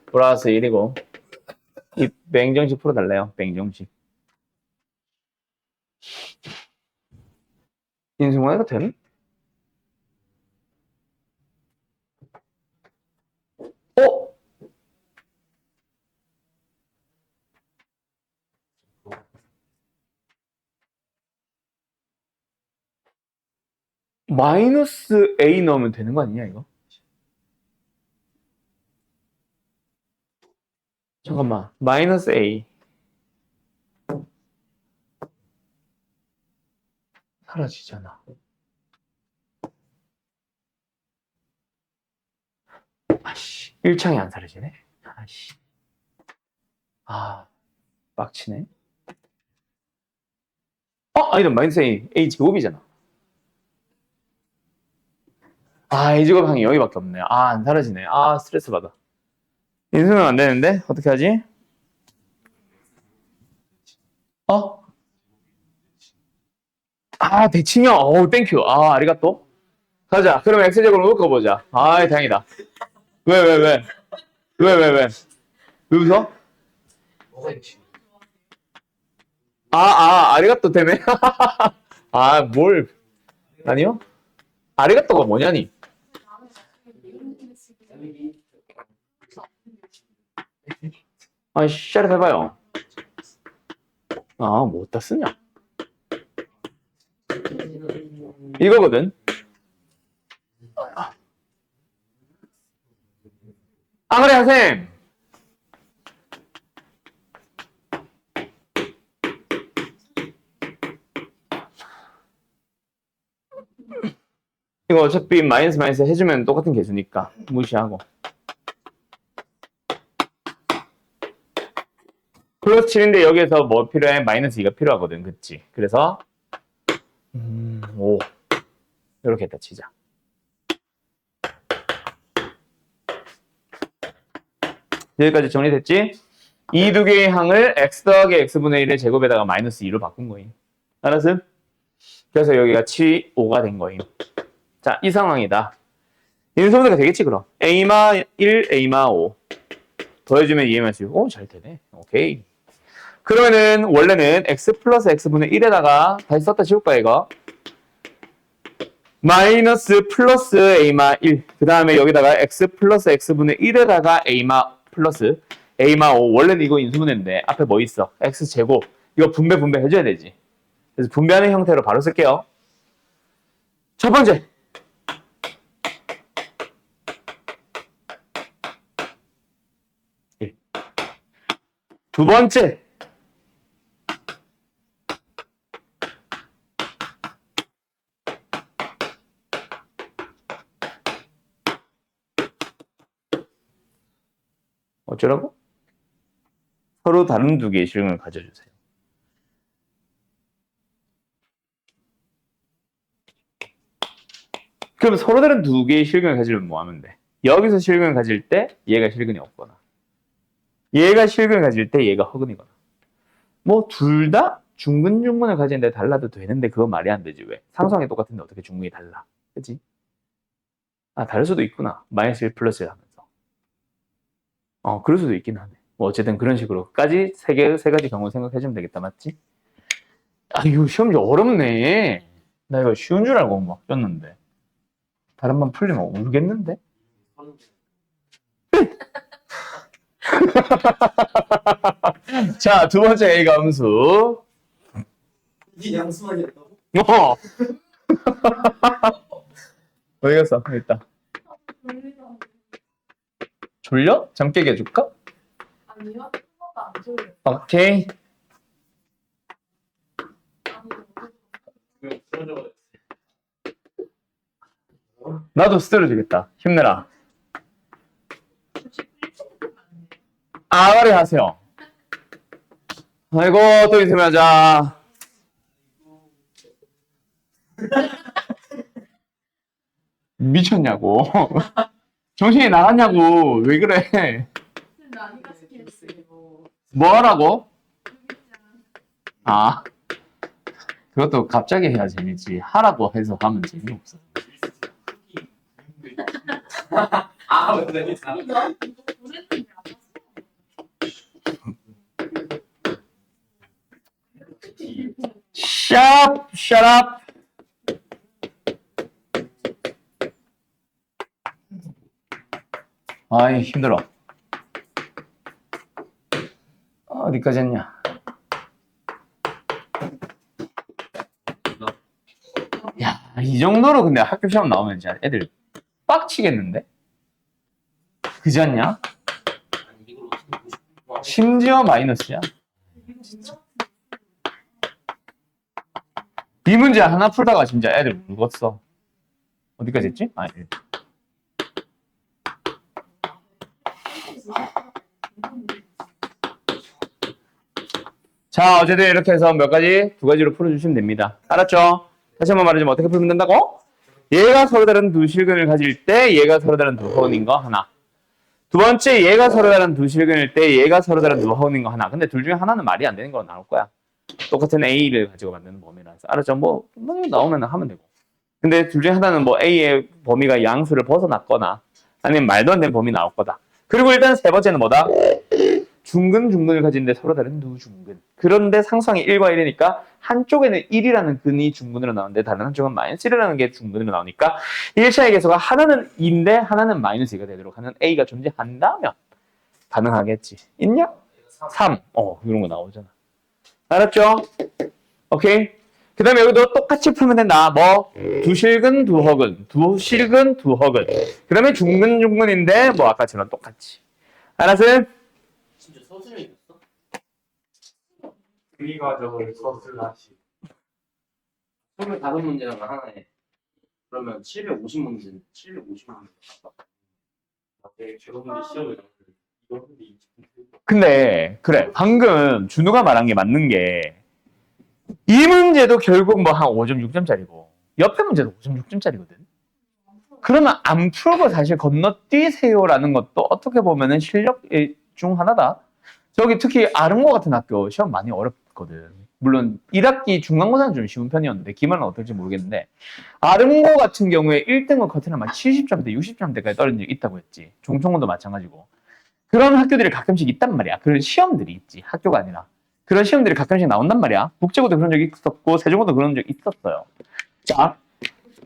플러스 1이고 이 맹정식 풀어달래요. 맹정식. 인수분해가 되는? 어? 마이너스 a 넣으면 되는 거 아니냐 이거? 잠깐만. 마이너스 a 사라지잖아. 아씨 1창이 안 사라지네. 아씨 빡치네. 아니다. 마이너스 a 제곱이잖아. a 제곱 항이 여기밖에 없네. 안 사라지네. 스트레스 받아. 인수는 안 되는데 어떻게 하지? 대칭형. 어우 땡큐. 아리가또. 가자. 그럼 x제곱으로 묶어보자. 다행이다. 왜 웃어? 뭐가 있지? 아리가또 때문에? 뭘. 아니요? 아리가또가 뭐냐니? 샤렛 해봐요. 뭐 어디다 쓰냐? 이거거든. 아, 그래, 선생님. 이거 어차피 마이너스 마이너스 해주면 똑같은 개수니까 무시하고. 플러스 7인데 여기에서 뭐 필요해? 마이너스 2가 필요하거든. 그치? 그래서 5 이렇게 했다 치자. 여기까지 정리됐지? 이 두 개의 항을 x 더하기 x분의 1의 제곱에다가 마이너스 2로 바꾼 거임. 알았음? 그래서 여기가 7, 5가 된 거임. 자, 이 상황이다. 인수분해가 되겠지, 그럼. a마 1, a마 5. 더해주면 2a마 6. 오, 잘 되네. 오케이. 그러면은, 원래는 x 플러스 x분의 1에다가 다시 썼다 치울까, 이거? 마이너스 플러스 a마 1. 그 다음에 여기다가 x 플러스 x분의 1에다가 a마 플러스 a마 5. 원래는 이거 인수분해인데, 앞에 뭐 있어? x제곱. 이거 분배 해줘야 되지. 그래서 분배하는 형태로 바로 쓸게요. 첫 번째. 두 번째. 어쩌라고? 서로 다른 두 개의 실행을 가져주세요. 그럼 서로 다른 두 개의 실근을 가지려면 뭐 하면 돼? 여기서 실근을 가질 때 얘가 실근이 없거나 얘가 실근을 가질 때 얘가 허근이거나 뭐 둘 다 중근을 가지는데 달라도 되는데 그건 말이 안 되지. 왜? 상수항이 똑같은데 어떻게 중근이 달라? 그치? 아, 다를 수도 있구나. 마이너스 1 플러스 1 하면서. 그럴 수도 있긴 하네. 뭐 어쨌든 그런 식으로까지 세 가지 경우 생각해주면 되겠다. 맞지? 아, 이거 시험 좀 어렵네. 나 이거 쉬운 줄 알고 막 꼈는데. 다른 번 풀리면 울겠는데? 자, 두 번째 A가 함수. 이게 양수만이었다고? 어디 갔어? 여기 있다. 졸려? 잠 깨게 해줄까? 아니요, 안 졸려. 오케이. 나도 쓰러지겠다. 힘내라. 아가리 하세요. 아이고, 또 인셈 하자. 미쳤냐고. 정신이 나갔냐고. 왜 그래? 나니가 스킬스고. 뭐 하라고? 아. 그것도 갑자기 해야 재밌지. 하라고 해서 하면 재미없어. 아, 맞네. 이거 보냈는데 안 왔어. Shut up. 아이, 힘들어. 어디까지 했냐? 야, 이 정도로 근데 학교 시험 나오면 진짜 애들 빡치겠는데? 그지 않냐? 심지어 마이너스야. 이 문제 하나 풀다가 진짜 애들 울었어. 어디까지 했지? 아, 예. 자, 어쨌든 이렇게 해서 몇 가지? 두 가지로 풀어주시면 됩니다. 알았죠? 다시 한번 말해주면 어떻게 풀면 된다고? 얘가 서로 다른 두 실근을 가질 때 얘가 서로 다른 두 허근인 거 하나. 두 번째, 얘가 서로 다른 두 실근일 때 얘가 서로 다른 두 허근인 거 하나. 근데 둘 중에 하나는 말이 안 되는 거 나올 거야. 똑같은 A를 가지고 만드는 범위라서. 알았죠? 뭐 나오면 하면 되고. 근데 둘 중에 하나는 뭐 A의 범위가 양수를 벗어났거나 아니면 말도 안 되는 범위 나올 거다. 그리고 일단 세 번째는 뭐다? 중근을 가지는데 서로 다른 두 중근. 그런데 상수항이 1과 1이니까 한쪽에는 1이라는 근이 중근으로 나오는데 다른 한쪽은 마이너스 1이라는 게 중근으로 나오니까 1차의 개수가 하나는 2인데 하나는 마이너스 2가 되도록 하는 A가 존재한다면 가능하겠지. 있냐? 3. 이런 거 나오잖아. 알았죠? 오케이. 그 다음에 여기도 똑같이 풀면 된다. 뭐? 두 실근, 두 허근. 두 실근, 두 허근. 그 다음에 중근인데 뭐 아까처럼 똑같이. 하나쌤? 진짜 서술형이었어? 이 과정을 서술하시. 25문제랑 하나에 그러면 750문제 750문제 나중에 제가 문제 시험에 나오는 이런 문제 근데 그래 방금 준우가 말한 게 맞는 게 이 문제도 결국 뭐 한 5점 6점짜리고 옆에 문제도 5점 6점짜리거든. 그러면 안 풀고 사실 건너뛰세요라는 것도 어떻게 보면은 실력 중 하나다. 저기 특히 아름고 같은 학교 시험 많이 어렵거든. 물론 1학기 중간고사는 좀 쉬운 편이었는데 기말은 어떨지 모르겠는데 아름고 같은 경우에 1등급 커트는 막 70점대 60점대까지 떨어진 적이 있다고 했지. 종천고도 마찬가지고. 그런 학교들이 가끔씩 있단 말이야. 그런 시험들이 있지. 학교가 아니라. 그런 시험들이 가끔씩 나온단 말이야. 국제고도 그런 적이 있었고 세종고도 그런 적이 있었어요. 자,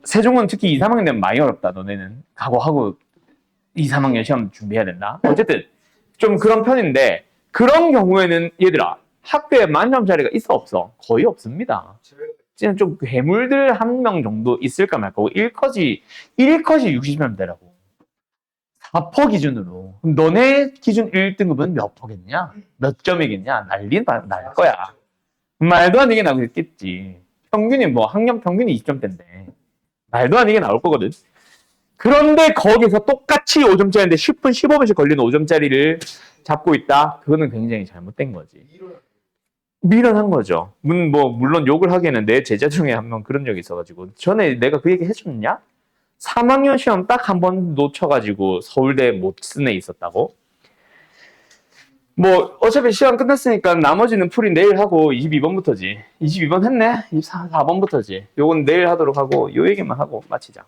세종은 특히 2, 3학년 되면 많이 어렵다. 너네는 각오하고 2, 3학년 시험 준비해야 된다. 어쨌든 좀 그런 편인데 그런 경우에는 얘들아 학교에 만점짜리가 있어 없어? 거의 없습니다. 진짜 좀 괴물들 한 명 정도 있을까 말까. 1컷이 60점대라고. 4퍼 기준으로. 그럼 너네 기준 1등급은 몇 퍼겠냐? 몇 점이겠냐? 날 거야. 말도 안 되게 나오겠지. 평균이 뭐 학년 평균이 20점대인데 말도 안 되게 나올 거거든. 그런데 거기서 똑같이 5점짜리인데 10분 15분씩 걸리는 5점짜리를 잡고 있다? 그거는 굉장히 잘못된 거지. 미련한 거죠. 물론 욕을 하기에는 내 제자 중에 한 명 그런 적이 있어가지고 전에 내가 그 얘기 해줬냐? 3학년 시험 딱 한 번 놓쳐가지고 서울대 못 쓴 애 있었다고? 뭐 어차피 시험 끝났으니까 나머지는 풀이 내일 하고 22번부터지. 22번 했네? 24번부터지. 요건 내일 하도록 하고 요 얘기만 하고 마치자.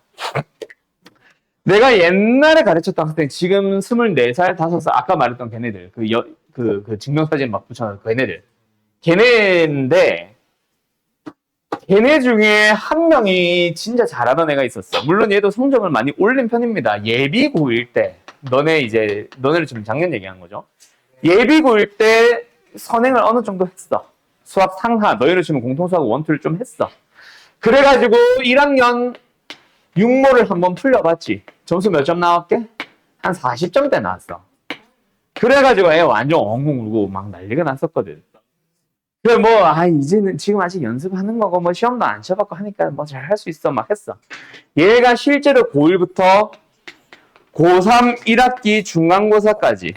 내가 옛날에 가르쳤던 학생 지금 24살, 5살 아까 말했던 걔네들 그 증명사진 막 붙여놓은 걔네들 걔네인데 걔네 중에 한 명이 진짜 잘하던 애가 있었어. 물론 얘도 성적을 많이 올린 편입니다. 예비 고1 때 너네를 지금 작년 얘기한 거죠. 예비 고1 때 선행을 어느 정도 했어. 수학 상하 너희를 치면 공통수학 원투를 좀 했어. 그래가지고 1학년 육모를 한번 풀려봤지. 점수 몇 점 나왔게? 한 40점대 나왔어. 그래가지고 애 완전 엉엉 울고 막 난리가 났었거든. 그래 이제는 지금 아직 연습하는 거고 뭐 시험도 안 쳐봤고 하니까 뭐 잘 할 수 있어 막 했어. 얘가 실제로 고1부터 고3 1학기 중간고사까지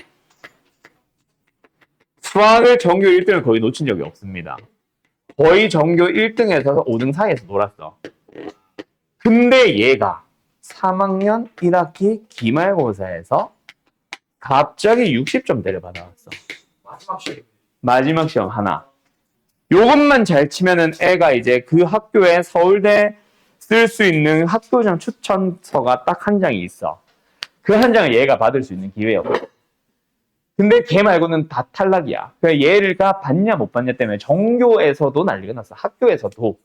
수학을 전교 1등을 거의 놓친 적이 없습니다. 거의 전교 1등에서 5등 사이에서 놀았어. 근데 얘가 3학년 1학기 기말고사에서 갑자기 60점대를 받아왔어. 마지막 시험 하나. 요것만 잘 치면은 애가 이제 그 학교에 서울대 쓸 수 있는 학교장 추천서가 딱 한 장이 있어. 그 한 장을 얘가 받을 수 있는 기회였거든. 근데 걔 말고는 다 탈락이야. 그래서 얘가 받냐 못 받냐 때문에 전교에서도 난리가 났어. 학교에서도.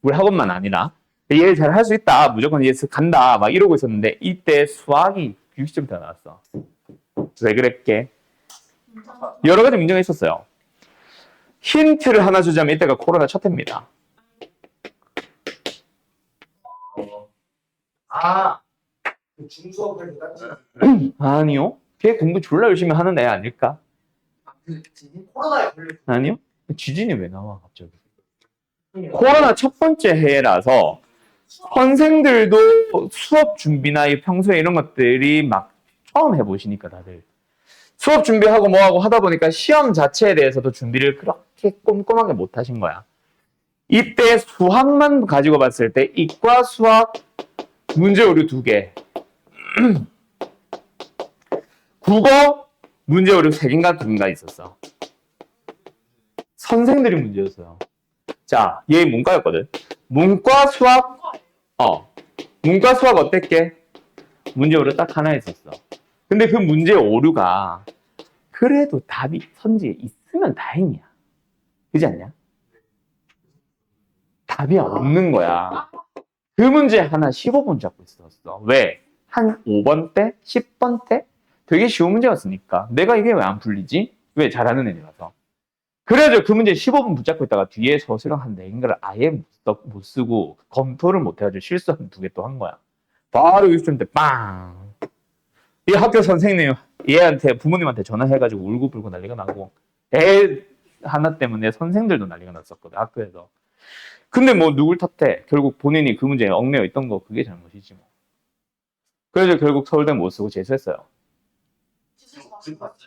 우리 학원만 아니라. 얘 잘 할 수 있다. 무조건 얘 간다. 막 이러고 있었는데 이때 수학이 60점대 나왔어. 왜 그랬게? 여러 가지 문제가 있었어요. 힌트를 하나 주자면 이때가 코로나 첫 해입니다. 그 중수업을 같이 아니요. 걔 공부 졸라 열심히 하는 애 아닐까? 코로나에 걸려. 아니요. 지진이 왜 나와 갑자기? 코로나 첫 번째 해라서 선생들도 수업 준비나 평소에 이런 것들이 막 처음 해보시니까 다들 수업 준비하고 뭐하고 하다 보니까 시험 자체에 대해서도 준비를 그렇게 꼼꼼하게 못 하신 거야. 이때 수학만 가지고 봤을 때 이과 수학 문제 오류 2개 국어 문제 오류 3개인가 2개인가 있었어. 선생들이 문제였어요. 자, 얘 문과였거든. 문과 수학 어땠게? 문제 오류 딱 하나 있었어. 근데 그 문제 오류가 그래도 답이 선지에 있으면 다행이야. 그렇지 않냐? 답이 없는 거야. 그 문제 하나 15번 잡고 있었어. 왜? 한 5번 때? 10번 때? 되게 쉬운 문제였으니까. 내가 이게 왜 안 풀리지? 왜 잘하는 애들라서. 그래서 그 문제 15분 붙잡고 있다가 뒤에 서술형 한 4개인가를 아예 못 쓰고 검토를 못 해가지고 실수 한 2개 또 한 거야. 바로 60점 때 빵! 이 학교 선생님 얘한테 부모님한테 전화해가지고 울고불고 난리가 나고 애 하나 때문에 선생들도 난리가 났었거든 학교에서. 근데 뭐 누굴 탓해? 결국 본인이 그 문제에 얽매여 있던 거 그게 잘못이지 뭐. 그래서 결국 서울대 못 쓰고 재수했어요.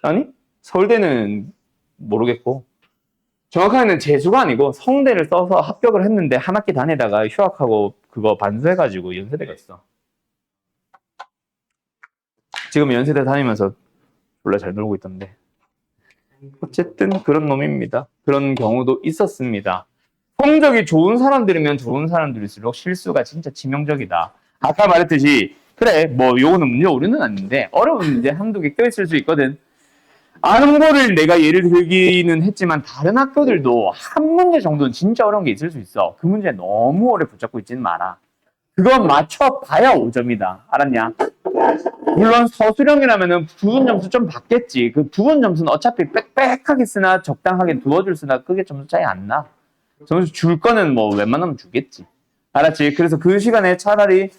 아니 서울대는 모르겠고 정확하게는 재수가 아니고 성대를 써서 합격을 했는데 한 학기 다니다가 휴학하고 그거 반수해가지고 연세대 갔어. 지금 연세대 다니면서 원래 잘 놀고 있던데. 어쨌든 그런 놈입니다. 그런 경우도 있었습니다. 성적이 좋은 사람들이면 좋은 사람들일수록 실수가 진짜 치명적이다. 아까 말했듯이 그래 뭐 요거는 문제 오류는 아닌데 어려운 문제 한두 개 껴있을 수 있거든. 아는 거를 내가 예를 들기는 했지만 다른 학교들도 한 문제 정도는 진짜 어려운 게 있을 수 있어. 그 문제 너무 오래 붙잡고 있지는 마라. 그건 맞춰봐야 5점이다. 알았냐? 물론 서술형이라면은 부분 점수 좀 받겠지. 그 부분 점수는 어차피 빽빽하게 쓰나 적당하게 두어줄 쓰나 그게 점수 차이 안 나. 점수 줄 거는 뭐 웬만하면 주겠지. 알았지? 그래서 그 시간에 차라리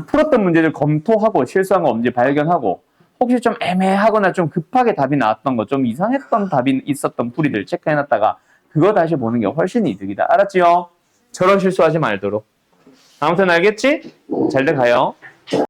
풀었던 문제를 검토하고 실수한 거 언제 발견하고 혹시 좀 애매하거나 좀 급하게 답이 나왔던 거 좀 이상했던 답이 있었던 풀이들 체크해놨다가 그거 다시 보는 게 훨씬 이득이다. 알았지요? 저런 실수하지 말도록. 아무튼 알겠지? 잘들 가요.